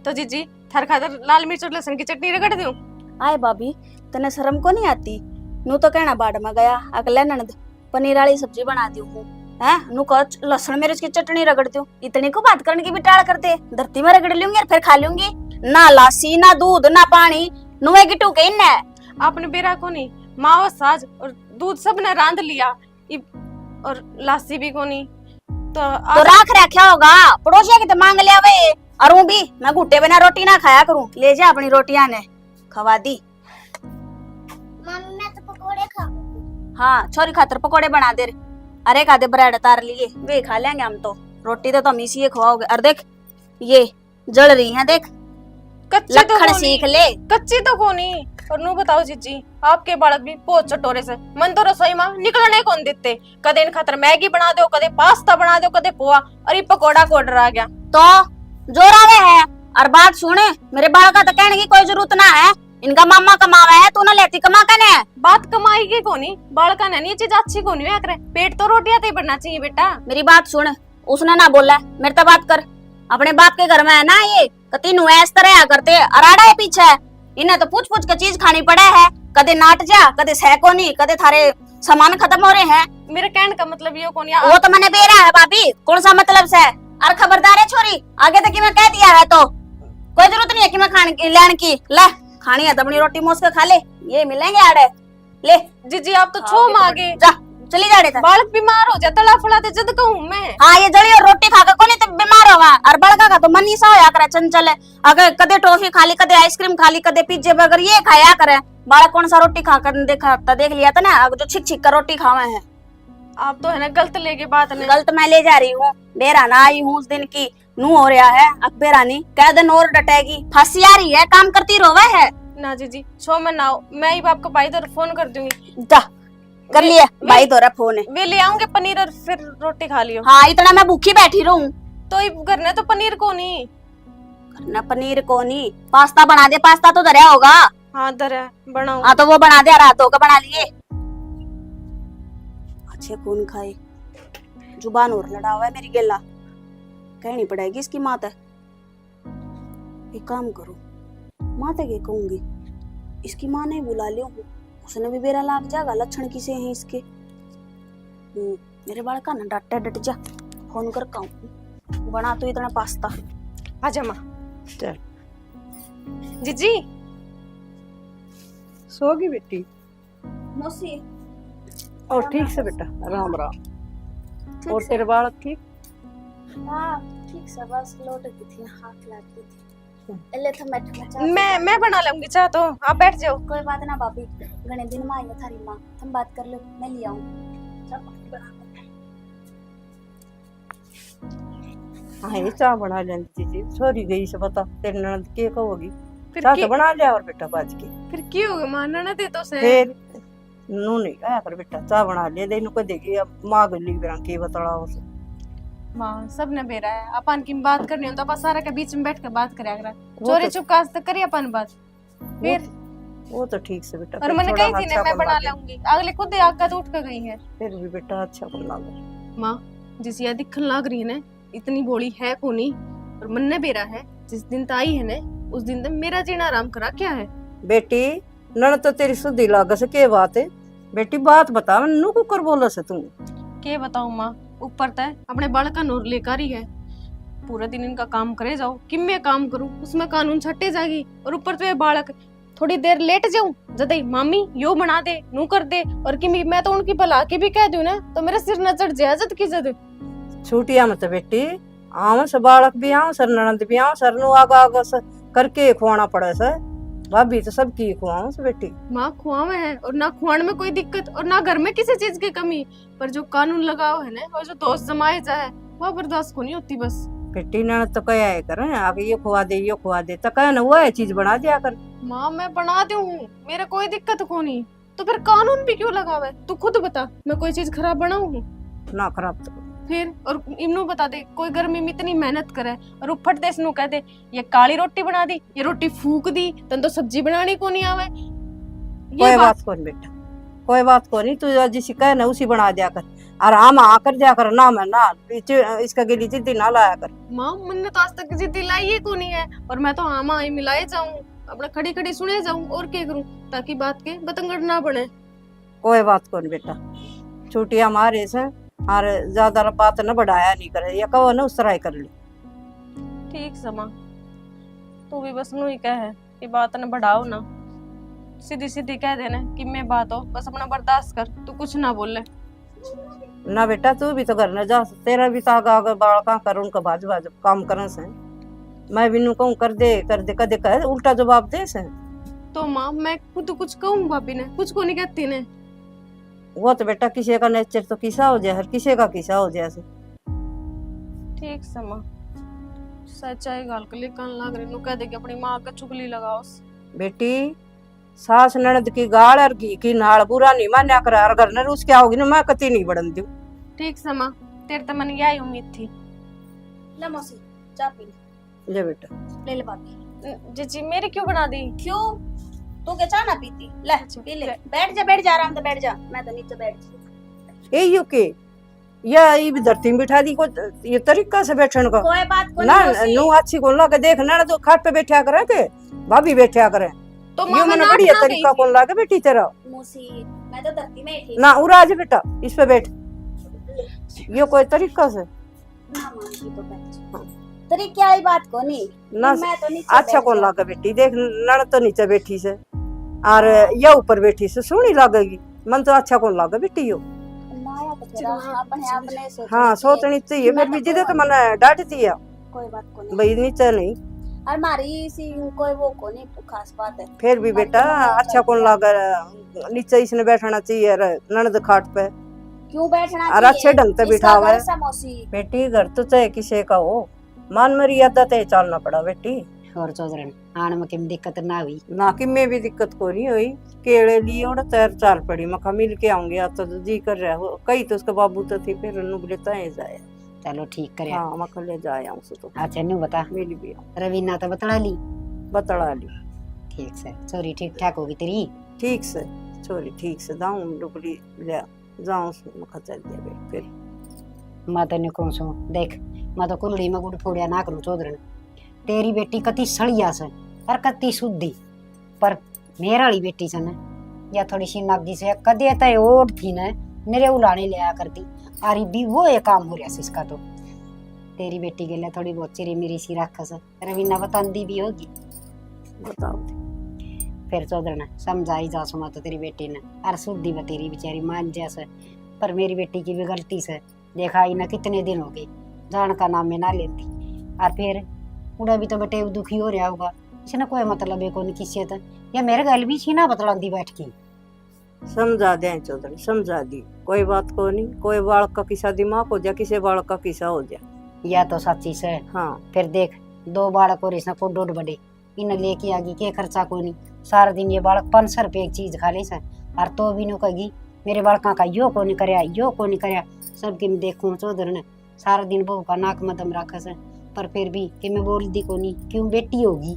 [SPEAKER 6] तो जीजी थर खातर लाल मिर्च और लहसुन की चटनी रगड़ दूं।
[SPEAKER 1] आए भाभी तने शर्म को नहीं आती? नू तो कहना बाड़ में गया अगले ननद पनीर वाली सब्जी बना दी हूँ है, नू को लहसुन मिर्च की चटनी रगड़ दूं। इतनी को बात करने की भी टाल करते, धरती में रगड़ लूंगी और फिर खा लूंगी। ना लासी ना दूध ना पानी नुए की टूके इन
[SPEAKER 6] आपने बेरा कोनी मावा साज और दूध सब ने रांध लिया और लासी भी कोनी तो
[SPEAKER 1] राख रखा होगा पड़ोसिया के तो मांग लिया वे। और वो भी मैं घुट्टे बिना रोटी ना खाया करूं, ले जा अपनी रोटियां ने खवा दी।
[SPEAKER 3] मम्मी मैं तो पकोड़े खाऊंगी।
[SPEAKER 1] हाँ छोरी खातर पकोड़े बना दे। अरे का दे ब्रेड तार लिए वे खा लेंगे हम तो, रोटी तो तुम इसी खवाओगे। और देख ये जल रही है देख,
[SPEAKER 6] कच्ची तो
[SPEAKER 1] लखन सीख ले।
[SPEAKER 6] कच्ची तो कोनी। और नू बताओ जीजी आपके बालक भी बहुत चटोरे से, मन तो रसोई मां निकलने कौन देते। कदे इन खातर मैगी बना दो, कदे पास्ता बना दो, कदे पोहा, और ये पकोड़ा को ऑर्डर आ गया
[SPEAKER 1] तो जोर आवे है। और बात सुने मेरे बाल का तो कहने की कोई जरूरत ना है, इनका मामा कमावा है तू ना लेती कमा कने।
[SPEAKER 6] बात कमाई की कोनी बाल का नहीं चीज अच्छी कोनी है करे, पेट तो रोटियां ते बढ़ना चाहिए बेटा।
[SPEAKER 1] मेरी बात सुन, उसने ना बोला मेरे तो बात कर। अपने बाप के घर में है ना ये तीनों इस तरह करते अराड़ा है पीछे, इन्हें तो पूछ पूछ के चीज खानी पड़े है। कदे नाट जा कदे सहको नहीं, कदे थारे सामान खत्म हो रहे हैं।
[SPEAKER 6] मेरे कहने का मतलब ये कोनी
[SPEAKER 1] वो तो मैंने बेरा है भाभी, कौन सा मतलब से। और खबरदार है छोरी आगे तक मैं कह दिया है तो कोई जरूरत नहीं है कि मैं खाने की लेने की। ले खानी है तो अपनी रोटी मोस के खा ले, ये मिलेंगे आड़े ले।
[SPEAKER 6] जीजी आप तो छो मांगे
[SPEAKER 1] जा चली जा रहे थे।
[SPEAKER 6] बालक बीमार हो जाए तड़ा फड़ा जद कहूं मैं।
[SPEAKER 1] हाँ ये जड़ी और रोटी खाकर कोनी तो बीमार होगा। और बड़का का तो मन ही सा होया करे चंचल है, अगर कदे टॉफी खा ली, कदे आइसक्रीम खा ली, कदे पिज्जे बर्गर ये खाया करे। बालक कौन सा रोटी खाकर देख लिया था ना, जो छिक छिक कर रोटी खावे हैं।
[SPEAKER 6] आप तो है ना गलत लेके बात ने।
[SPEAKER 1] गलत मैं ले जा रही हूँ, बेरा ना आई हूँ उस दिन की नू हो रहा है। अब बेरा नहीं कह दिन और डटेगी, फंसी आ रही है काम करती रोवे है
[SPEAKER 6] ना। जीजी छो में ना हो, मैं ही बाप को भाई तो फोन कर दूंगी।
[SPEAKER 1] जा कर लिया भाई तोरा फोन है।
[SPEAKER 6] वे ले आऊंगे पनीर और फिर रोटी खा लियो।
[SPEAKER 1] हाँ इतना मैं भूखी बैठी रहूं
[SPEAKER 6] तो घर ने तो पनीर को नहीं
[SPEAKER 1] करना, पनीर को नहीं पास्ता बना दे, पास्ता तो धरा होगा।
[SPEAKER 6] हाँ दर बनाऊ।
[SPEAKER 1] हाँ तो वो बना दे, रातों का बना लिए। अच्छे कौन खाए, जुबान और लड़ा हुआ है मेरी गेला, कहनी पड़ेगी इसकी माता। एक काम करो माता के कहूंगी, इसकी माँ ने बुला लियो, उसने भी बेरा लाग जाएगा। लक्षण किसे हैं इसके। मेरे बालका ना डट जा, फोन कर कहूँ बना तो इतना पास्ता।
[SPEAKER 6] आजा माँ।
[SPEAKER 5] चल
[SPEAKER 6] जीजी
[SPEAKER 5] सोगी बेटी
[SPEAKER 1] मौसी
[SPEAKER 5] और ठीक से बेटा राम राम और तेरे बालक ठीक
[SPEAKER 1] हाँ ठीक से बस लौट गई थी हाथ लाती थी ले था मैं
[SPEAKER 6] मैं बना लूंगी चाह तो आप बैठ जाओ।
[SPEAKER 1] कोई बात ना भाभी घने दिन में आई है थारी माँ तुम बात कर लो मैं ले आऊँ
[SPEAKER 5] हाँ ये चाह बना लेती थी छोरी गई से बता तेरे ननद के कहोगी
[SPEAKER 6] फिर
[SPEAKER 5] चाह
[SPEAKER 6] की-
[SPEAKER 5] तो बना लिया और बेटा बाज की
[SPEAKER 6] फिर क्यों होगा मानना ना दे तो से
[SPEAKER 5] फिर नू नहीं आया कर बेटा चाह बना लिया दे इनको देगी अब माँ गली बिरंग की बतड़ा उसे
[SPEAKER 6] माँ सब ने बेरा है अपन की बात करनी हो तो अपन सारा के बीच में बैठ के बात करे अगर चोरी चुपका से करिए अपन बात फिर
[SPEAKER 5] वो तो ठीक से बेटा
[SPEAKER 6] और
[SPEAKER 5] फिर
[SPEAKER 6] मैंने
[SPEAKER 5] थोड़ा
[SPEAKER 6] कही थी ना
[SPEAKER 5] अच्छा
[SPEAKER 6] मैं बना
[SPEAKER 5] दे।
[SPEAKER 6] लूंगी अगले खुद आग का तो उठ कर गई है।
[SPEAKER 5] फिर भी बेटा अच्छा बना लो
[SPEAKER 6] माँ जिस या दिखन लग रही है ना इतनी बोली है कोनी और मन ने बेरा है जिस दिन तो आई है ना उस दिन तो मेरा जीना आराम करा क्या है।
[SPEAKER 5] बेटी नन तो तेरी सुधी लाग से के बात है बेटी बात बता नू कुकर बोला से तू
[SPEAKER 6] के बताऊं माँ ऊपर तय अपने बालक का नूर लेकर ही है पूरा दिन इनका काम करे जाओ कि मैं काम करूं उसमें कानून छट्टे जाएगी और ऊपर तो ये बालक थोड़ी देर लेट जाऊं जदई मामी यो बना दे नू कर दे और कि मैं तो उनकी भला के भी कह दूं ना तो मेरा सिर न चढ़ जाए जद की जद
[SPEAKER 5] छूटिया मत बेटी आव से बालक भी आव सर ननद भी आव सर नु आगा आगा से करके खुआना पड़े से भाभी तो सबकी खुआओ से बेटी
[SPEAKER 6] माँ खुआ में है और ना खुआन में कोई दिक्कत और ना घर में किसी चीज की कमी पर जो कानून लगाओ है ना और जो दोस्त जमाए जाए वह बर्दाश्त को नहीं होती बस।
[SPEAKER 5] बेटी ननद तो कया है करे आगे ये खुआ दे तो कहे ना वो है चीज बना दिया कर
[SPEAKER 6] माँ मैं बना दूं मेरा कोई दिक्कत को नहीं तो फिर कानून भी क्यों लगावे तू खुद बता मैं कोई चीज खराब बनाऊं
[SPEAKER 5] ना खराब तो
[SPEAKER 6] फिर और इमनू बता दे कोई गर्मी में इतनी मेहनत करे और ऊपर देश नु कह दे ये काली रोटी बना दी ये रोटी फूक दी तन तो सब्जी बनानी को नहीं आवे
[SPEAKER 5] कोई बात को नहीं बेटा कोई बात को नहीं तू जिसी कहे ना उसी बना दिया कर और आम आकर दिया कर ना मैं ना इसका गिली जिद्दी ना लाया कर
[SPEAKER 6] माँ मैंने तो आज तक जिद्दी लाई ही को नहीं है और मैं तो आमा आई मिलाए जाऊं अपना खड़ी खड़ी सुने जाऊं और क्या करूं ताकि बात के बतंगड़ ना बने।
[SPEAKER 5] कोई बात को नहीं बेटा छुट्टियां मारे से और ज्यादा बात न बढ़ाया नहीं करे या कहो ना उस तरह ही कर ली
[SPEAKER 6] ठीक समा तू भी बस नू ही कह है कि बात न बढ़ाओ ना सीधी सीधी कह देना कि मैं बात हो बस अपना बर्दाश्त कर तू कुछ ना बोल ले।
[SPEAKER 5] ना बेटा तू भी तो घर न जा तेरा भी तो आगा आगा बाल का कर उनका बाजू बाजू काम करने से मैं भी नू कहूँ कर दे कदे कहे उल्टा जवाब दे से
[SPEAKER 6] तो माँ मैं खुद कुछ कहूँ भाभी ने कुछ को नहीं कहती ने
[SPEAKER 5] वो तो बेटा किसी का नेचर तो किसा हो जाए हर किसी का किसा हो जाए से
[SPEAKER 6] ठीक समा सच्चाई गाल के लिए कान लाग रही नु कह दे कि अपनी माँ का चुगली लगाओ
[SPEAKER 5] बेटी सास ननद की गाल और घी की नाल बुरा नहीं मान्या कर और घर न रूस क्या होगी ना मैं कति नहीं बढ़न दूं
[SPEAKER 6] ठीक समा तेरे तो मन यही उम्मीद थी।
[SPEAKER 1] ले मौसी चाय पी
[SPEAKER 5] ले बेटा
[SPEAKER 1] ले ले भाभी
[SPEAKER 6] जीजी मेरी क्यों बना दी
[SPEAKER 1] क्यों तू क्या चाय ना पीती ले पी ले बैठ जा आराम से बैठ जा मैं तो नीचे बैठ
[SPEAKER 5] ए यू के या ये भी धरती में बिठा दी को ये तरीका से बैठने का
[SPEAKER 1] कोई बात को
[SPEAKER 5] ना
[SPEAKER 1] नहीं मौसी।
[SPEAKER 5] नू अच्छी को लगे देख ना तो खाट पे बैठा करे के भाभी बैठा करे
[SPEAKER 6] तो
[SPEAKER 5] ये
[SPEAKER 6] माँ मैं
[SPEAKER 5] मैंने
[SPEAKER 6] नाट
[SPEAKER 5] बढ़िया
[SPEAKER 6] ना गई
[SPEAKER 5] तरीका
[SPEAKER 6] थी।
[SPEAKER 5] को लगे बेटी तेरा
[SPEAKER 1] मौसी मैं तो धरती में ही थी
[SPEAKER 5] ना उड़ा जा बेटा इस पे बैठ ये कोई तरीका से
[SPEAKER 1] ना मानती तो बैठ जा तेरी क्या ही बात को नहीं
[SPEAKER 5] ना
[SPEAKER 1] मैं तो नीचे
[SPEAKER 5] अच्छा
[SPEAKER 1] बैठ
[SPEAKER 5] को
[SPEAKER 1] जा।
[SPEAKER 5] लगे बेटी देख नड़ तो नीचे बैठी से और ये ऊपर बैठी से सोनी लगेगी मन तो अच्छा को लगे बेटी यो
[SPEAKER 1] नाया तो तेरा अपने आपने सोच
[SPEAKER 5] हाँ सोचनी चाहिए फिर भी जिदे तो मन डांटती है
[SPEAKER 1] कोई बात को नहीं
[SPEAKER 5] भाई नीचे नहीं
[SPEAKER 1] और मारी सी कोई वो को नहीं खास बात है
[SPEAKER 5] फिर भी बेटा अच्छा कौन लगा नीचे इसने बैठना चाहिए ननद खाट पे
[SPEAKER 1] क्यों बैठना
[SPEAKER 5] और अच्छे ढंग से बिठावे
[SPEAKER 1] मौसी
[SPEAKER 5] बेटी घर तो चाहे किसी का हो मान मर्यादा ते चलना पड़ा बेटी
[SPEAKER 4] और चौधरन आने में किम दिक्कत ना हुई
[SPEAKER 5] ना कि मैं भी दिक्कत को नहीं हुई केड़े लिए और तैर चाल पड़ी मैं मिल के आऊंगी आज तो जी कर रहा हो कई तो उसके बाबू तो थी फिर नुबले तय जाए
[SPEAKER 4] चलो ठीक करे
[SPEAKER 5] हाँ मैं ले जाए आऊं तो
[SPEAKER 4] अच्छा नु बता
[SPEAKER 5] मिल भी आऊं
[SPEAKER 4] रवीना तो बतला ली
[SPEAKER 5] बतड़ा ली
[SPEAKER 4] ठीक से चोरी ठीक ठाक होगी तेरी
[SPEAKER 5] ठीक से छोरी ठीक से दाऊं डुबली ले जाऊं मैं चल दिया बेट फिर
[SPEAKER 4] मैं तेने कौन सो देख मैं तो कुंडली में गुड़ फोड़िया ना करूं चौधरन तेरी बेटी कति सड़िया से और कति शुद्धि पर मेरा वाली बेटी से न या थोड़ी सी नागी से कदे तय ओढ़ थी न मेरे उलाने लिया करती अरे भी वो ये काम हो रहा इसका तो तेरी बेटी के लिए थोड़ी बहुत चिरी मिरी सी रखस रवीना बतांदी भी होगी।
[SPEAKER 5] बताओ
[SPEAKER 4] फिर चौधर ने समझाई जा सुमा तो तेरी बेटी ने अर सुधी बतेरी बेचारी मान जैसे। पर मेरी बेटी की भी गलती से देखा ही ना कितने दिन हो गए जान का नाम में ना लेती। और फिर उड़ा भी तो बेटे दुखी हो रहा होगा, इसने कोई मतलब है कौन किसी तो या मेरे गल भी छीना बतलांदी बैठ की।
[SPEAKER 5] समझा दे चौधरी, समझा दी, कोई बात को नहीं। कोई बालक का किस्सा दिमाग हो जा, किसी बालक का किस्सा हो जा।
[SPEAKER 4] या तो सच्ची से
[SPEAKER 5] हाँ
[SPEAKER 4] फिर देख 2 बालक और इसने को डोड बड़े इन्हें लेके आगी के खर्चा को नहीं। सारा दिन ये बालक 500 रुपये एक चीज खा ले से और तो भी नो कहेगी मेरे बालका का यो को नहीं करया यो को नहीं करया। सबके मैं देखूं चौधर ने सारा दिन बहू का नाक मदम रखा से पर फिर भी कि मैं बोल दी को नहीं क्यों बेटी होगी।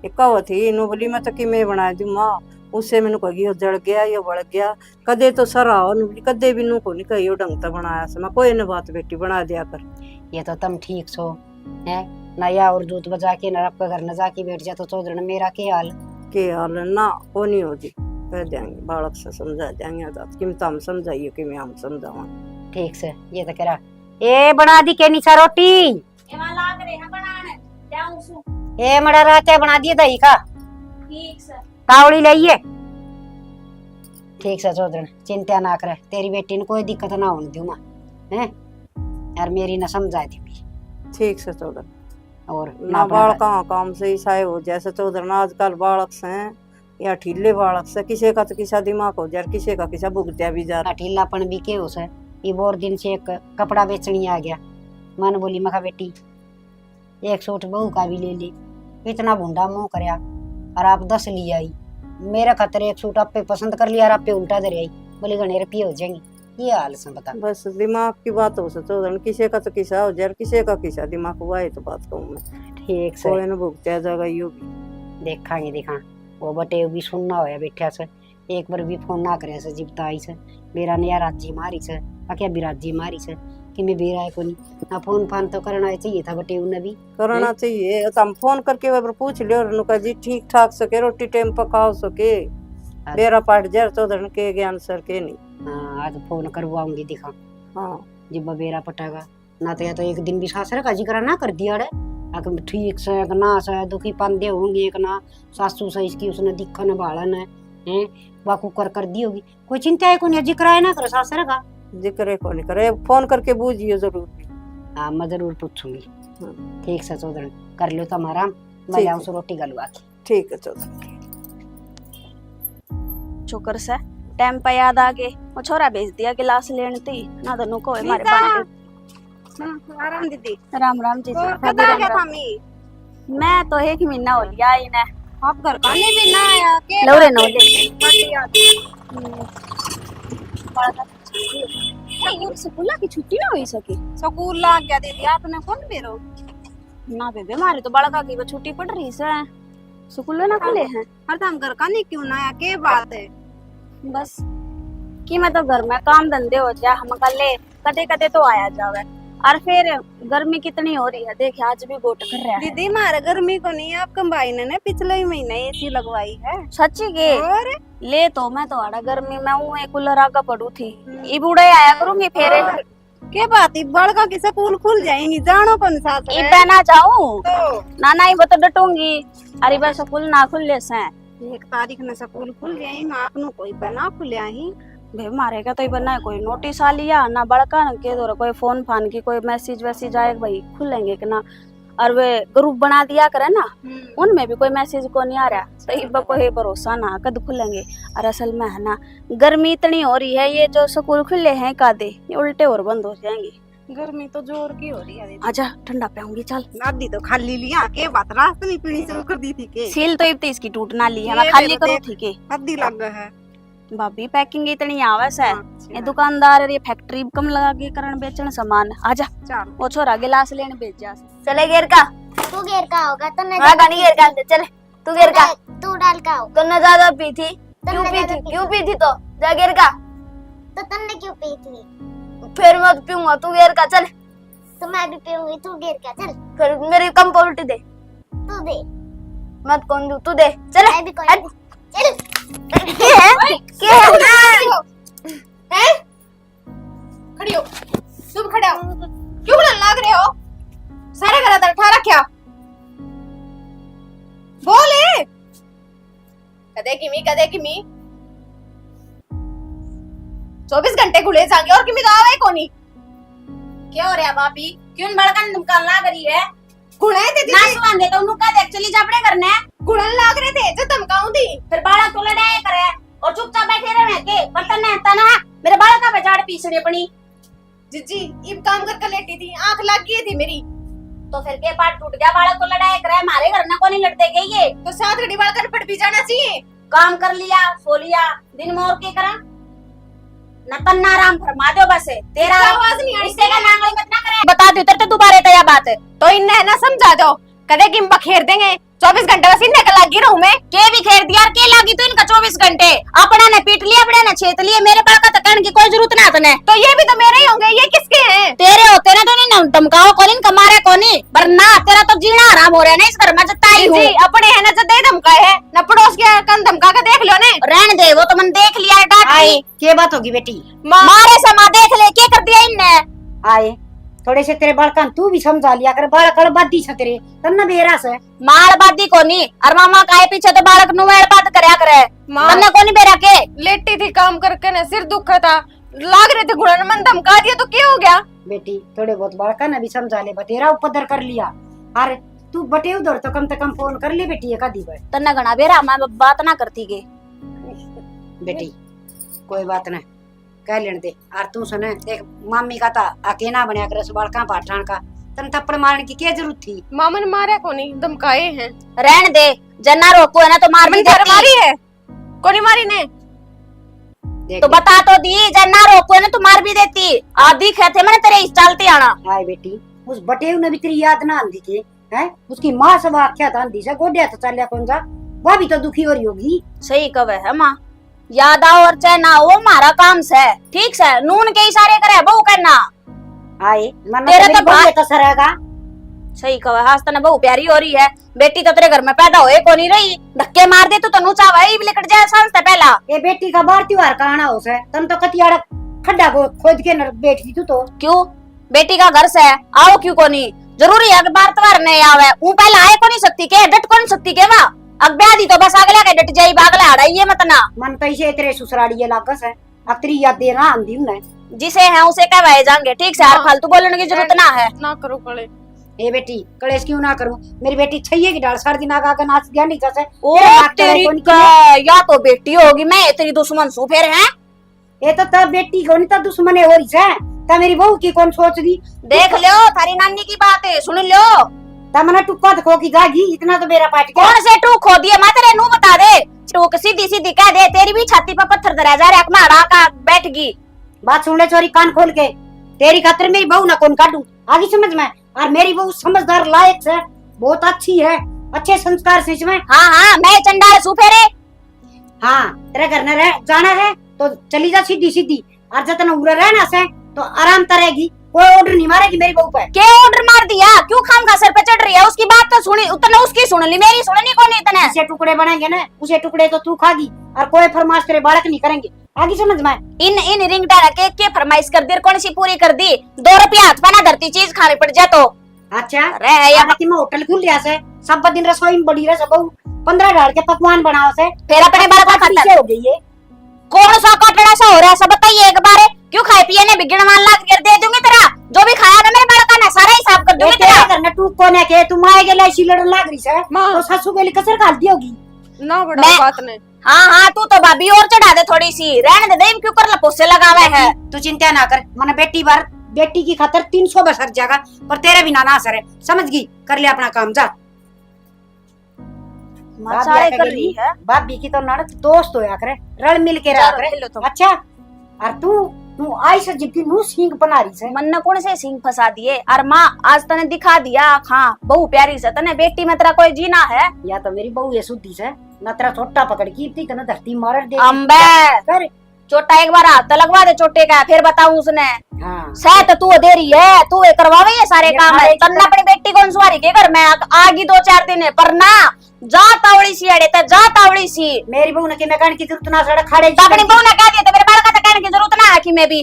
[SPEAKER 5] ये कहो थी नो बोली मैं तो कि मैं बना दूं माँ, उससे मैंने कही जड़ गया यो बढ़ गया। कदे तो सरा कदे भी नू को नहीं कही ढंग से बनाया से मैं कोई न बात बेटी बना दिया कर।
[SPEAKER 4] ये तो तुम ठीक सो है नया और दूध बजा के न आपका घर न जाके बैठ जा तो चौधर ने मेरा के हाल
[SPEAKER 5] ना को नहीं हो जी कह देंगे बालक से समझा देंगे कीमत हम समझाइए कि मैं हम समझावा।
[SPEAKER 4] ठीक से ये तो करा ए बना दी के निशा रोटी
[SPEAKER 1] एमा लाग रे है बनाने जाऊं सु
[SPEAKER 4] ए मड़ा रहते बना दिए दही का
[SPEAKER 1] ठीक से
[SPEAKER 4] कावड़ी लाइए। ठीक से चौधर चिंता ना करे तेरी बेटी ने कोई दिक्कत ना होने दूं मैं हैं यार मेरी न समझा दी
[SPEAKER 5] ठीक से चौधर।
[SPEAKER 4] और
[SPEAKER 5] ना बालक काम से ही साय हो जैसे चौधर ना आजकल बालक से या ठीले बालक से किसी का तो किसा दिमाग हो जा किसी का किसा भुगतिया भी जा
[SPEAKER 4] ढीलापन भी के हो से ये बोर दिन से एक कपड़ा बेचनी आ गया। मन बोली मखा बेटी एक सूट बहू का भी ले ली इतना भूडा मुंह करया और आप 10 ले आई मेरा खतर एक सूट आप पे पसंद कर लिया और आप पे उल्टा दे आई बोली घने रुपये हो जाएंगे। ये हाल से बता
[SPEAKER 5] बस दिमाग की बात हो चौधर किसी का तो किसा हो जा किसी का किसा दिमाग हुआ है तो बात कहूँ मैं
[SPEAKER 4] ठीक से
[SPEAKER 5] कोई न भुगतिया जाएगा यो भी
[SPEAKER 4] देखांगे देखा वो बटे भी सुनना होया बैठा से एक बार भी फोन ना करे से जिब आई से मेरा ने यार राजी मारी से क्या बिराजी मारी से कि मैं बेरा को नहीं ना फोन फान तो करना चाहिए था बटे उन्हें भी
[SPEAKER 5] करना चाहिए तो हम फोन करके वह पूछ लियो नुका जी ठीक ठाक सके रोटी टाइम पकाओ सके बेरा पाट जा चौधर के ज्ञान सर के नहीं।
[SPEAKER 4] हाँ आज फोन करवाऊंगी दिखा
[SPEAKER 5] हाँ
[SPEAKER 4] जब बेरा पटागा ना तो या तो एक दिन भी सासरे का जिक्र ना कर दिया रे अगर ठीक से ना से दुखी पांदे होंगे एक ना सासू से इसकी उसने दिखन बालन है वाकू कर दी होगी कोई चिंता है कोई जिक्र है ना करो सासरे का
[SPEAKER 5] जिक्र को नहीं करे फोन करके बूझिए जरूर।
[SPEAKER 4] हाँ मैं जरूर पूछूंगी।
[SPEAKER 5] हाँ।
[SPEAKER 4] ठीक से चौधरी कर लो तुम्हारा मैं जाऊँ सो रोटी गलवा के।
[SPEAKER 5] ठीक है चौधरी।
[SPEAKER 1] चुकर से टाइम पे याद आ गए वो छोरा भेज दिया गिलास लेने थी ना तो नुको हमारे पास।
[SPEAKER 5] आराम दीदी।
[SPEAKER 1] राम राम जी
[SPEAKER 5] कदा क्या था मी
[SPEAKER 1] मैं तो एक महीना हो लिया इन्हें
[SPEAKER 5] आप घर का नहीं भी ना आया के
[SPEAKER 1] लौरे नौ स्कूल की छुट्टी ना हुई सकी
[SPEAKER 5] स्कूल ला गया दीदी आपने कौन बेरो
[SPEAKER 1] ना बेबे हमारे तो बड़का की छुट्टी पड़ रही से स्कूल ना खुले हैं
[SPEAKER 5] हर हम घर का नहीं क्यों ना आया के बात है
[SPEAKER 1] बस कि मैं तो घर में काम धंधे हो जाए हम कल कदे कदे तो आया जावे और फिर गर्मी कितनी हो रही है देख आज भी गोट कर रहा है
[SPEAKER 5] दीदी मारे गर्मी को नहीं आपके भाई ने पिछले ही महीने एसी लगवाई है
[SPEAKER 1] सच्ची के
[SPEAKER 5] और
[SPEAKER 1] ले तो मैं तो आड़ा गर्मी में हूँ एक कूलर आगा पड़ू थी ये बूढ़े आया करूंगी फिर
[SPEAKER 5] के बात बड़का की स्कूल खुल जाएंगी जानो कौन साथ
[SPEAKER 1] इतना ना जाऊं
[SPEAKER 5] तो
[SPEAKER 1] ना ही बता डटूंगी अरे बस स्कूल ना खुले से
[SPEAKER 5] 1 तारीख ने स्कूल खुल जाएंगे आपनो कोई बना खुलिया ही
[SPEAKER 1] भे मारे का तो ही बनना है कोई नोटिस आ लिया ना बड़का ना के दो कोई फोन फान की कोई मैसेज वैसेज आए भाई खुलेंगे कि ना और वे ग्रुप बना दिया करे ना उनमें भी कोई मैसेज को नहीं आ रहा सही कोई भरोसा ना कद खुलेंगे और असल में है ना गर्मी इतनी हो रही है ये जो स्कूल खुले हैं कादे ये उल्टे और बंद हो जाएंगे
[SPEAKER 5] गर्मी तो जोर की हो रही है
[SPEAKER 1] आजा ठंडा पियाऊंगी चल
[SPEAKER 5] दादी तो खाली लिया के बात रास्ते में पीनी शुरू कर दी थी के
[SPEAKER 1] सील तो इतनी इसकी टूट ना ली है मैं खाली करूँ ठीक है
[SPEAKER 5] हद्दी लग गया है
[SPEAKER 1] भाभी पैकिंग इतनी आवस है ये दुकानदार ये फैक्ट्री कम लगा के करण बेचन सामान आजा
[SPEAKER 5] चल
[SPEAKER 1] वो छोरा गिलास लेने भेज जा चले घेर का
[SPEAKER 3] तू घेर का होगा तो न
[SPEAKER 1] हाँ गानी घेर का चले तू घेर का
[SPEAKER 3] तू डाल का हो
[SPEAKER 1] तो न ज्यादा पी थी क्यों पी थी तो जा घेर का
[SPEAKER 3] तो तुमने क्यों पी थी
[SPEAKER 1] फिर मत पीऊंगा तू घेर का चल
[SPEAKER 3] तो मैं भी पीऊंगी तू घेर का चल
[SPEAKER 1] फिर मेरी कम पॉलिटी दे
[SPEAKER 3] तू दे
[SPEAKER 1] मत कौन दू तू दे चल
[SPEAKER 3] मैं भी कोई चल
[SPEAKER 5] खड़ी हो तुम खड़े हो क्यों बोलने लग रहे हो
[SPEAKER 6] मी कदे कि मी 24 घंटे खुले जाएंगे और किमी तो आवे कोनी
[SPEAKER 1] क्या हो रहा भाभी क्यों बड़कन निकालना करी है
[SPEAKER 6] कुड़े थे
[SPEAKER 1] ना सुन दे तो उन्हों का देख चली जापड़े करने
[SPEAKER 6] कुड़न लाग रहे थे जो धमकाऊं थी
[SPEAKER 1] फिर बालक तो लड़ाई करे और चुपचाप बैठे रहे के बर्तन ने तना मेरे बालक का बेचाड़ पीछे पड़ी
[SPEAKER 6] जीजी इब काम कर लेटी थी आंख लग गई थी मेरी
[SPEAKER 1] तो फिर के पार्ट टूट गया बालक तो लड़ाई करे हमारे घर में कौन लड़ते गए ये
[SPEAKER 6] तो 7 घड़ी बाल कर पट भी जाना चाहिए
[SPEAKER 1] काम कर लिया सो लिया दिन में और क्या करा न तन्ना आराम फरमा दो बस तेरा
[SPEAKER 6] आवाज नहीं आई
[SPEAKER 1] इससे का नांगली मत ना करे बता दे उतर तो दोबारा तया बात है
[SPEAKER 6] तो इन्हें ना समझा दो कदे कि बखेर देंगे 24 घंटे बस इन्हें का लगी रहूं मैं
[SPEAKER 1] के भी खेर दिया और के लागी तो इनका 24 घंटे अपना ने पीट लिया अपने ने छेत लिए मेरे पर का तकन की कोई जरूरत ना तने
[SPEAKER 6] तो ये भी तो मेरे ही होंगे ये किसके हैं
[SPEAKER 1] तेरे होते ना तो नहीं धमकाओ कौन इनका मारे कोनी पर ना तेरा तो जीना आराम हो रहा है ना इस घर में जताई हूं
[SPEAKER 6] जी अपने है ना जदे धमकाए है न पड़ोस के कन धमका के देख लो ने
[SPEAKER 1] रहने दे वो तो मन देख लिया है डांट
[SPEAKER 4] आए
[SPEAKER 1] दी
[SPEAKER 4] के बात होगी बेटी?
[SPEAKER 1] मारे समा देख ले क्या कर दिया इनने
[SPEAKER 4] आए थोड़े से तेरे बालकन तू भी समझा लिया कर बालक बादी छ तेरे तन्ना बेरा से
[SPEAKER 1] मार बादी कोनी और मामा काए पीछे तो बालक नुवेड़ बात करया करे तन्ने कोनी बेरा के
[SPEAKER 6] लेटी थी काम करके ने सिर दुखा था लाग रहे थे गुड़न मन धमका दिया तो क्या हो गया
[SPEAKER 4] बेटी थोड़े बहुत बालकन भी समझा ले बतेरा उपद्र कर लिया। अरे तू बटे उधर तो कम से कम फोन कर ले बेटी एक आधी बार।
[SPEAKER 1] तन्ने घना बेरा मैं बात ना करती के
[SPEAKER 4] बेटी कोई बात नहीं कह लेने दे। और तू सुने देख मामी का था अकेला बनया कर बालका पाठान का तन थप्पड़ मारने की क्या जरूरत थी?
[SPEAKER 6] मामन मारे कोनी धमकाए हैं
[SPEAKER 1] रहने दे जन्ना रोको है ना तो मार भी देती
[SPEAKER 6] मारी है कोनी मारी ने
[SPEAKER 4] देख
[SPEAKER 1] तो बता तो दी जन्ना रोको है ना तो मार भी देती आधी कहते मैंने तेरे इस चलते आना
[SPEAKER 4] हाय बेटी उस बटेव ने भी तेरी याद ना आंदी के हैं उसकी माँ सब आख्या था आंदी से गोड्या तो चलिया कौन जा वह भी तो दुखी हो रही होगी।
[SPEAKER 1] सही कवे है माँ याद आओ और चाहे ना वो हमारा काम से ठीक से नून के इशारे करे बहु करना
[SPEAKER 4] आए मन
[SPEAKER 1] तेरे तो
[SPEAKER 4] भाई तो सरेगा।
[SPEAKER 1] सही कवे हास तने बहु प्यारी हो रही है बेटी तो तेरे घर में पैदा होए को नहीं रही धक्के मार दे तो नूचा वही लिकट जाए सांस से पहला
[SPEAKER 4] ये बेटी का बार त्योहार का आना हो से तन तो कतियाड़ा खड्डा को खोद के न बैठी तू तो
[SPEAKER 1] क्यों बेटी का घर से आओ क्यों को नहीं जरूरी है कि बार त्योहार नहीं आवे ऊ पहले आए को नहीं सकती के डट को नहीं सकती के वा अब ब्यादी तो बस अगला के डट जाई बागला आड़ा ये मत ना
[SPEAKER 4] मन तो इसे तेरे ससुराली ये लागस है अब तेरी याद देना आंदी ने
[SPEAKER 1] जिसे है उसे कहवाए जाएंगे ठीक से हर फालतू बोलने की जरूरत ना है
[SPEAKER 6] ना करो कले
[SPEAKER 4] ए बेटी कलेश क्यों ना करूं मेरी बेटी छैये की डाल सार दिन आगा का नाच दिया नहीं कसे
[SPEAKER 1] ओ तेरी का या तो बेटी होगी मैं तेरी दुश्मन सू फिर है
[SPEAKER 4] ये तो तब बेटी को नहीं तो दुश्मन हो रही है ता मेरी बहू की कौन सोच दी
[SPEAKER 1] देख लो थारी नानी की बात है सुन लो
[SPEAKER 4] ता मना टुक्का खो की जागी इतना तो मेरा पाट
[SPEAKER 1] कौन से टूक खो दिए मैं तेरे नू बता दे टूक सीधी सीधी कह दे तेरी भी छाती पर पत्थर धरा जा रहा मारा का बैठ गई
[SPEAKER 4] बात सुन ले छोरी कान खोल के तेरी खातिर मेरी बहू ना कौन काटू आगे समझ में और मेरी बहू समझदार लायक है बहुत अच्छी है अच्छे संस्कार से इसमें
[SPEAKER 1] हाँ हाँ मैं चंडाल सू फेरे
[SPEAKER 4] हाँ तेरे घर न रह जाना है तो चली जा सीधी सीधी और जतन उड़ा रहना से तो आराम करेगी कोई ऑर्डर नहीं मारेगी मेरी बहू पे
[SPEAKER 1] क्या ऑर्डर मार दिया क्यों खाम खा सर पे चढ़ रही है उसकी बात तो सुनी उतने उसकी सुन ली मेरी सुननी कौन इतने
[SPEAKER 4] उसे टुकड़े बनाएंगे ना उसे टुकड़े तो तू खागी और कोई फरमाइश तेरे बालक नहीं करेंगे आगे समझ में
[SPEAKER 1] इन रिंग डाला के फरमाइश कर दी कौन सी पूरी कर दी 2 रुपया हाथ में ना धरती चीज खानी पड़ जा तो
[SPEAKER 4] अच्छा
[SPEAKER 1] रह या
[SPEAKER 4] कि मैं होटल खुल लिया से सब दिन रसोई में बड़ी रह सब 15 डाल के पकवान बनाओ से
[SPEAKER 1] फिर अपने बाल का खाता
[SPEAKER 4] हो गई है
[SPEAKER 1] कौन सा कटड़ा सा हो रहा है सब बताइए एक बार क्यों खाए पिए ने बिगड़ मान लाग कर दे दूंगी तेरा जो भी खाया ना मेरे बाल का ना सारा हिसाब कर दूंगी तेरा
[SPEAKER 4] करना टूक कोने के तुम आए गेले ऐसी लड़न लाग रही है
[SPEAKER 6] मां
[SPEAKER 4] तो सासू के लिए कसर खाल दी होगी
[SPEAKER 6] ना बड़ा बात ने
[SPEAKER 1] हाँ हाँ तू तो भाभी और चढ़ा दे थोड़ी सी रहने दे क्यों कर लपोसे लगावे है
[SPEAKER 4] तू चिंता ना कर मन बेटी की खातर 300 बसर जाएगा पर तेरे भी ना असर है समझ गई कर ले अपना काम जा
[SPEAKER 1] मचाड़े कर रही है
[SPEAKER 4] भाभी की तो नड़द दोस्त होया करे रल मिल के रहा करे अच्छा और तू आई से जितनी नू सिंग बना रही है
[SPEAKER 1] मन ने कौन से सिंग फंसा दिए और माँ आज तने दिखा दिया हाँ बहु प्यारी से तने बेटी में तेरा कोई जीना है
[SPEAKER 4] या तो मेरी बहू ये सुधी से न तेरा छोटा पकड़ की थी तने धरती मार दे
[SPEAKER 1] अम्बे
[SPEAKER 4] कर
[SPEAKER 1] चोटा एक बार हाथ लगवा दे चोटे का फिर बताऊं उसने
[SPEAKER 4] हाँ
[SPEAKER 1] शायद तू दे रही है तू करवावे ये सारे काम है तन्ना अपनी बेटी को सुवारी के घर में आगी 2-4 दिन है पर ना जा तावड़ी सी अड़े तो जा तावड़ी सी
[SPEAKER 4] मेरी बहू ने कि मैं कहने की जरूरत ना सड़क खड़े
[SPEAKER 1] अपनी बहू ने कह दिया तो मेरे बाल का कहने की जरूरत ना है कि मैं भी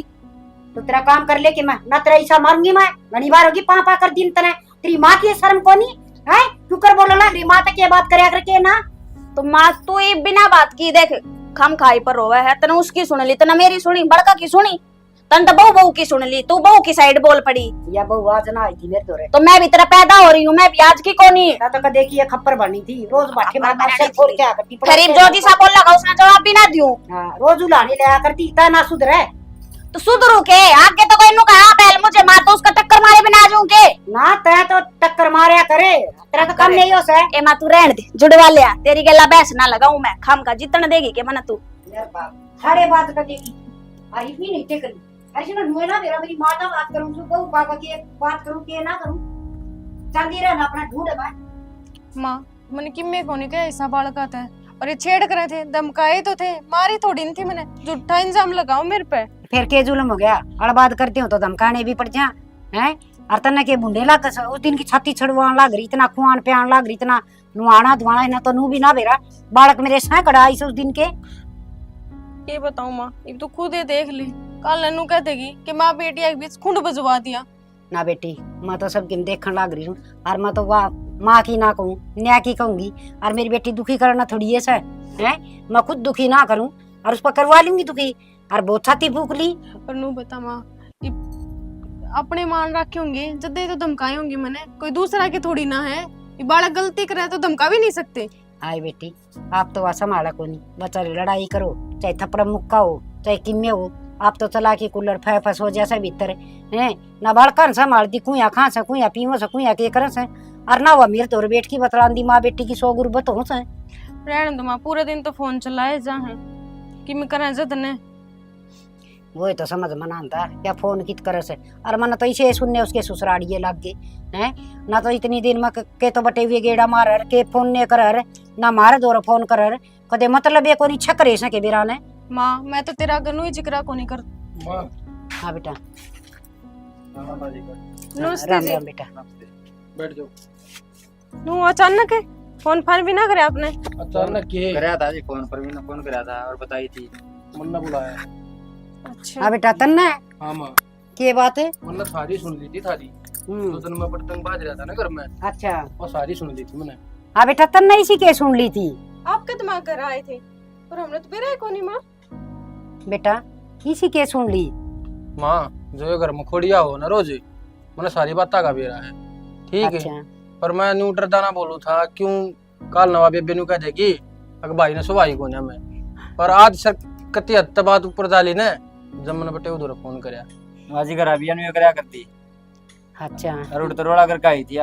[SPEAKER 4] तो तेरा काम कर ले कि मैं ना तेरा ऐसा मारूंगी मैं घनी बार होगी पा कर दिन तने तेरी माँ की शर्म कोनी है तू कर बोलो ना तेरी माँ तक ये बात करे करके ना
[SPEAKER 1] तो माँ तू ये बिना बात की देख खम खाई पर रोवे है, तने उसकी सुन ली, तने मेरी सुनी, बड़का की सुनी, तन तो बहू की सुन ली, तू बहू की साइड बोल पड़ी।
[SPEAKER 4] या बहू आज ना आई थी मेरे तोरे
[SPEAKER 1] तो मैं भी तेरा पैदा हो रही हूँ, मैं भी आज की कोनी।
[SPEAKER 4] तो कदे की ये खप्पर बनी थी, रोज बाटे मार से फोड़ के आ करती।
[SPEAKER 1] गरीब जो जिसा बोल लगा उसने जवाब भी ना दियो।
[SPEAKER 4] हां रोज उलाने ले आ करती, ता ना सुधरे
[SPEAKER 1] तो सुधरू के आगे तो कोई नु कहा पहल मुझे मार तो उसका टक्कर मारे बिना आ जाऊं के
[SPEAKER 4] ना, तै तो टक्कर मारया करे, तेरा तो कम नहीं हो से।
[SPEAKER 1] ए मां तू रहन दे, जुड़वा लिया, तेरी गल्ला बहस ना लगाऊं मैं, खम का जितन देगी के मन तू।
[SPEAKER 4] यार बाप सारे बात करेगी, अरे भी नहीं टेकनी, ऐसे ना नुए ना मेरा मेरी माता बात करूं जो बहू पापा की बात करूं के ना करूं, चांदी रहना अपना ढूंढ है
[SPEAKER 6] माँ मैंने किम्मे को नहीं कहा ऐसा बालका था, और ये छेड़ करे थे, धमकाए तो थे, मारी थोड़ी नहीं थी, मैंने झूठा इंजाम लगाओ मेरे पे।
[SPEAKER 4] फिर के जुल्म हो गया, अड़बाद करती हूँ तो धमकाने भी पड़ जा हैं। और तन्ने के बुंडे लाग उस दिन की छाती छड़वान लाग रही, इतना खुआन प्यान लाग रही, इतना नुआना धुआना, इना तो नू भी ना बेरा बालक मेरे सैकड़ा आई से उस दिन के।
[SPEAKER 6] ये बताऊं माँ, ये तो खुद ही देख ली, कल नन्नू कह देगी कि माँ बेटी के बीच खुंड बजवा दिया।
[SPEAKER 4] ना बेटी मैं तो सबकी देखने लाग रही हूँ, और मैं तो वाह माँ की ना कहूँ न्याय की कहूंगी, और मेरी बेटी दुखी करना थोड़ी ऐसा है, मैं खुद दुखी ना करूँ और उस पर करवा लूंगी दुखी, और बहुत छाती फूक ली।
[SPEAKER 6] पर नू बता माँ, ये अपने मान रखे होंगे जदे तो धमकाए होंगे, मैंने कोई दूसरा के थोड़ी ना है, ये बालक गलती करे तो धमका भी नहीं सकते।
[SPEAKER 4] आए बेटी आप तो वह संभाला को नहीं, बच्चा लड़ाई करो चाहे थप्पड़ मुक्का हो चाहे किम्मे हो, आप तो चला के कूलर फैफस हो जैसे भीतर है ना, बालकन संभालती कुया खा से कुया पीवो से कुया के कर से, और ना वो मेरे तोर बेट की बतलांदी माँ बेटी की सौ गुरबत हो से।
[SPEAKER 6] रहने दो माँ, पूरे दिन तो फोन चलाए जा है कि मैं करें जद ने,
[SPEAKER 4] वो तो समझ मना था क्या फोन कित करे से, और मन तो इसे सुनने उसके ससुराड़िए लग गए हैं ना, तो इतनी दिन में के तो बटे हुए गेड़ा मार के फोन ने कर ना मारे दो फोन कर कदे मतलब ये कोनी छकरे से के बेरा ने।
[SPEAKER 6] माँ मैं तो तेरा गनु ही जिक्र को नहीं कर।
[SPEAKER 4] हाँ बेटा
[SPEAKER 6] नमस्ते
[SPEAKER 4] राम
[SPEAKER 6] जी।
[SPEAKER 4] राम बेटा
[SPEAKER 7] बैठ जाओ।
[SPEAKER 6] नू अचानक है फोन फान भी ना करे आपने?
[SPEAKER 7] अचानक के
[SPEAKER 2] कराया था जी फोन पर भी, फोन कराया था और बताई थी।
[SPEAKER 7] मन्ना बुलाया।
[SPEAKER 6] अच्छा
[SPEAKER 4] हाँ बेटा तन्ना
[SPEAKER 7] हाँ माँ,
[SPEAKER 4] के बात है?
[SPEAKER 7] मन्ना सारी सुन ली थी थारी, तो दिन में पतंग बाज रहा था ना घर में,
[SPEAKER 4] अच्छा
[SPEAKER 7] और सारी सुन ली थी मैंने।
[SPEAKER 4] हाँ बेटा तन्ना इसी के सुन ली थी
[SPEAKER 6] आपके दिमाग कर आए थे, पर हमने तो बेरा को नहीं माँ।
[SPEAKER 4] बेटा इसी के सुन ली।
[SPEAKER 7] माँ जो ये घर में खोड़िया हो ना रोज, मैंने सारी बात का बेरा है ठीक है,
[SPEAKER 4] अच्छा
[SPEAKER 7] पर मैं न्यू डरदा ना बोलू था क्यों काल नवा बेबे न्यू कह देगी अगर भाई ने सुभाई को मैं, पर आज सर कति हद तक बात ऊपर डाली ने, जब मैंने बटे उधर फोन करया
[SPEAKER 2] माजी घर अभियान में कराया करती
[SPEAKER 4] अच्छा
[SPEAKER 2] और उड़ तो रोड़ा करके आई थी,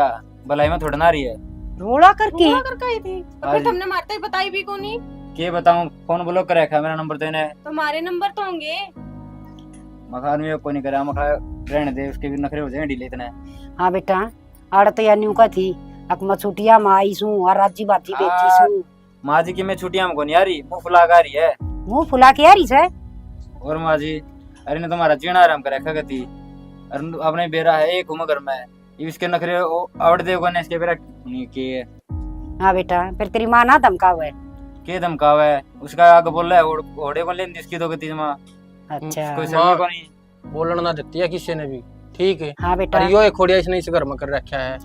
[SPEAKER 2] भलाई में थोड़ा ना रही है
[SPEAKER 4] रोड़ा करके
[SPEAKER 6] रोला करके आई थी, तो फिर तुमने मारते ही बताई भी को नहीं।
[SPEAKER 2] के बताऊं फोन ब्लॉक कर रखा मेरा नंबर देने,
[SPEAKER 6] तुम्हारे नंबर तो होंगे।
[SPEAKER 2] मखान में कोई नहीं करा, मखा रहने दे उसके भी नखरे हो जाए ढीले इतने।
[SPEAKER 4] हाँ बेटा आड़ तो या न्यू का थी अकमा छुटिया में आई सू और राजी बाती बेची सू।
[SPEAKER 2] माँ जी की मैं छुट्टियां में कोनी आ रही, मुंह फुला आ रही है।
[SPEAKER 4] मुंह फुला के आ रही से
[SPEAKER 2] और माँ जी अरे ने तुम्हारा जीना आराम कर रखा गति, अरे अपने बेरा है एक उम्र घर में, इसके नखरे आवड़ दे को ने इसके बेरा नहीं किए।
[SPEAKER 4] हाँ बेटा फिर तेरी माँ ना धमकावे है।
[SPEAKER 2] के धमकावा है उसका आगे बोल रहा है घोड़े को लेन इसकी तो गति माँ
[SPEAKER 4] अच्छा
[SPEAKER 2] कोई समझ को नहीं
[SPEAKER 7] बोलना ना देती है किसी ने भी ठीक है।
[SPEAKER 4] हाँ बेटा
[SPEAKER 7] अरे यो एक खोड़िया इसने इस घर में कर रखा है।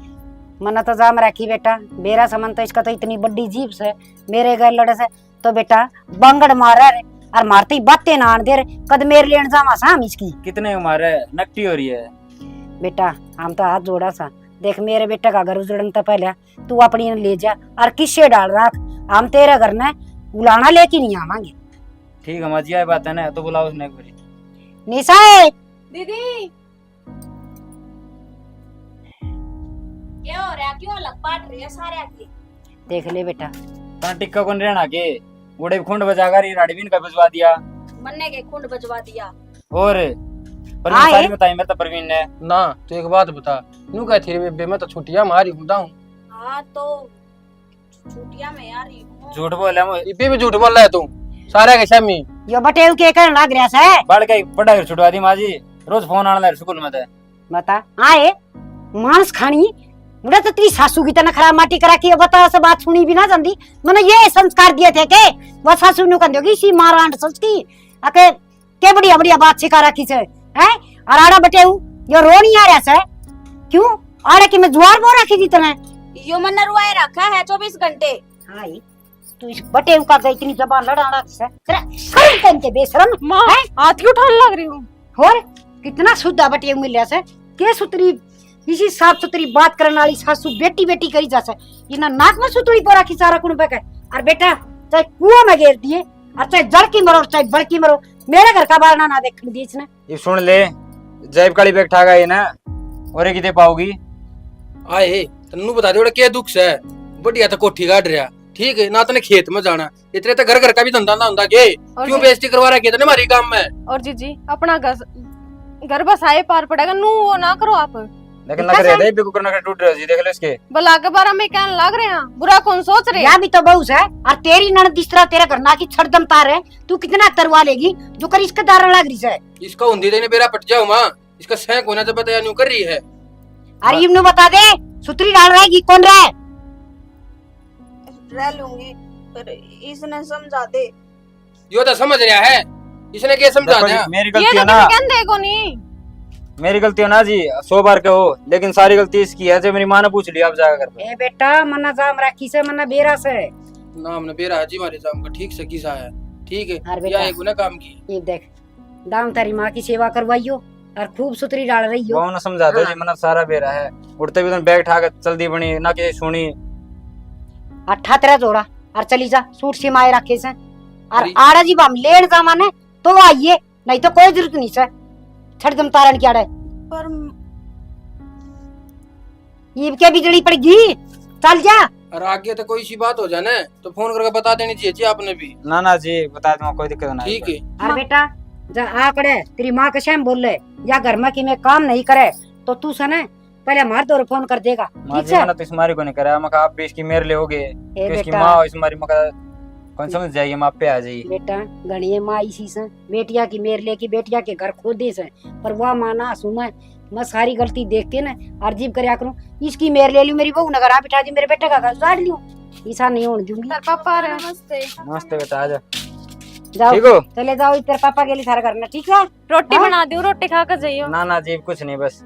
[SPEAKER 4] मना तो जाम रखी बेटा, मेरा समन तो इसका तो इतनी बड़ी जीप से मेरे घर लड़े से तो बेटा बंगड़ मारा रे, और मारते ही बातें ना आन दे रे, कद मेरे लेन जामा सा हम इसकी।
[SPEAKER 2] कितने उम्र है नकटी हो रही है।
[SPEAKER 4] बेटा हम तो हाथ जोड़ा सा, देख मेरे बेटा का घर उजड़न तो पहले तू अपनी न ले जा और किससे डाल रख, हम तेरे घर ने बुलाना लेके नहीं आवांगे।
[SPEAKER 2] ठीक है माँ जी आई बात है ना, तो बुलाओ उसने एक बारी।
[SPEAKER 4] निशा
[SPEAKER 6] दीदी
[SPEAKER 1] क्या हो रहा है, क्यों अलग बांट रही है सारे आके?
[SPEAKER 4] देख ले बेटा
[SPEAKER 2] तना टिक्का कौन रहना के उड़े खुंड बजाकर राडीबिन का बजवा दिया,
[SPEAKER 1] मन्ने के खुंड बजवा दिया।
[SPEAKER 2] और
[SPEAKER 4] हाँ,
[SPEAKER 2] सारी बताई मैं तो परवीन ने
[SPEAKER 7] ना तो एक बात बता, न्यू कहती रे बेबे मैं तो छुट्टियां मारी हूं हूँ।
[SPEAKER 1] हाँ तो छुट्टियां में यार
[SPEAKER 2] झूठ बोला मैं
[SPEAKER 7] इपे भी झूठ बोल रहा है तू सारे के सामी।
[SPEAKER 4] यो बटेव के कर लाग रहा से
[SPEAKER 2] बढ़ गई पढ़ा कर छुटवा दी माँ जी, रोज फोन आना लगा स्कूल में तो।
[SPEAKER 4] बता आए मांस खानी बुढ़ा तो तेरी सासू की तना खराब माटी करा के बता से बात सुनी भी ना जल्दी, मैंने ये संस्कार दिए थे के वो सासू नु कंदोगी इसी मारांड सोच की अके के बढ़िया बढ़िया बात सिखा रखी से हैं, और आड़ा बटेऊ यो रो नहीं आ रहा से क्यों आड़े की मैं जुआर बो रखी थी तने
[SPEAKER 1] यो मन्ना रुआए रखा है 24 घंटे।
[SPEAKER 4] हाय तू इस बटे का गई इतनी जबान लड़ाना से तेरा शर्म कम के बेशरम
[SPEAKER 6] माँ हाथ क्यों उठाने लग रही हूँ?
[SPEAKER 4] और कितना शुद्धा बटे मिलिया से के सुतरी इसी साफ सुथरी बात करने वाली सासू बेटी बेटी करी जा से ये ना नाक में सुतरी पर रखी सारा कुण पे और बेटा चाहे कुआं में गिर दिए और चाहे जड़ की मरो चाहे बड़ की मरो मेरे घर का बारना ना देखने दी इसने।
[SPEAKER 2] ये सुन ले जैब काली बैग ठा गई ना और एक दे पाओगी
[SPEAKER 7] आए तन्नू बता दे क्या दुख से बढ़िया तो कोठी काट रहा ठीक है ना तने खेत में जाना इतने तो घर का भी धंधा ना होता के क्यों बेइज्जती करवा रहा है हमारी काम में।
[SPEAKER 6] और जीजी अपना घर बसाए पार पड़ेगा नू वो ना करो आप।
[SPEAKER 2] लेकिन लग रहा है बेकू करना टूट रहा जी देख लो इसके
[SPEAKER 6] भला के बारे में कहने लग रहे हैं बुरा कौन सोच रहे हैं?
[SPEAKER 4] यहाँ भी तो बहु है और तेरी ननद इस तरह तेरे घर ना की छड़दम तार है तू कितना तरवा लेगी जो कर इसके दार लग रही है।
[SPEAKER 7] इसका हुंदी देने बेरा पट जाओ माँ इसका सैंक होना तो बताया न्यू कर रही है।
[SPEAKER 4] अरे इन्हें बता दे सुतरी डाल रहेगी कौन रहा है?
[SPEAKER 1] रह लूंगी पर इसने समझा दे।
[SPEAKER 7] यो तो समझ रहा है इसने क्या समझा
[SPEAKER 2] देखो
[SPEAKER 7] दिया।
[SPEAKER 2] जी, मेरी
[SPEAKER 6] ये
[SPEAKER 2] गलती
[SPEAKER 6] तो
[SPEAKER 2] है ना
[SPEAKER 6] किसी कहने को नहीं।
[SPEAKER 2] मेरी गलती है ना जी 100 बार के हो लेकिन सारी गलती इसकी है जो मेरी माँ ने पूछ लिया आप जाकर घर पे।
[SPEAKER 4] ए बेटा मना जाम राखी से मना बेरा से
[SPEAKER 7] नाम ने बेरा हाजी मारे जाम का ठीक से किसा है ठीक है
[SPEAKER 4] अरे बेटा।
[SPEAKER 7] या एक गुना काम की
[SPEAKER 4] ये देख दाम तारी माँ की सेवा करवाइयो और खूब सुतरी डाल रही हो।
[SPEAKER 2] वो ने समझा दो जी मना सारा बेरा है उठते भी बैग ठा के चल दी बनी ना कि सुनी
[SPEAKER 4] अट्ठा तेरा जोड़ा और चली जा सूट सिमाए रखे से और
[SPEAKER 7] अरे।
[SPEAKER 4] आड़ा जी बम लेन जामाने तो आइए नहीं तो कोई जरूरत नहीं से छड़दम तारन क्या है
[SPEAKER 1] पर
[SPEAKER 4] ईब के बिजली पड़गी चल जा।
[SPEAKER 7] और आगे तो कोई सी बात हो जाए तो फोन करके बता देनी चाहिए जी आपने भी
[SPEAKER 2] ना जी बता दूंगा कोई दिक्कत नहीं
[SPEAKER 7] ठीक है।
[SPEAKER 4] और बेटा जा आकड़े तेरी माँ के शैम बोल ले या घर में कि मैं काम नहीं करे तो तू सने पहले हमारे दौर फोन कर देगा
[SPEAKER 2] माँ
[SPEAKER 4] ठीक
[SPEAKER 2] जी
[SPEAKER 4] है?
[SPEAKER 2] मैंने तो इसमारी को नहीं करा मैं आप भी इसकी मेरे ले होगे
[SPEAKER 4] ए
[SPEAKER 2] इसकी
[SPEAKER 4] बेटा
[SPEAKER 2] माँ इसमारी मका कौन समझ जाएगी माँ पे आ जाएगी।
[SPEAKER 4] बेटा घड़िए माँ इसी से बेटिया की मेर लेके बेटिया के घर खोदे से पर वह माना सुना मैं सारी गलती देख के ना अर्जीब करया करूं इसकी मेर ले लूं मेरी बहू नगर आ बिठा दी मेरे बेटे का घर काट लूं ऐसा नहीं होने दूंगी।
[SPEAKER 6] तेरे पापा आ रहे हैं।
[SPEAKER 1] नमस्ते।
[SPEAKER 2] नमस्ते बेटा आ जा
[SPEAKER 4] जाओ
[SPEAKER 2] ठीक हो।
[SPEAKER 4] चले जाओ तेरे पापा के लिए सारा करना ठीक है।
[SPEAKER 6] रोटी
[SPEAKER 4] हाँ?
[SPEAKER 6] बना दी रोटी खा कर जाइयो।
[SPEAKER 2] ना जी कुछ नहीं बस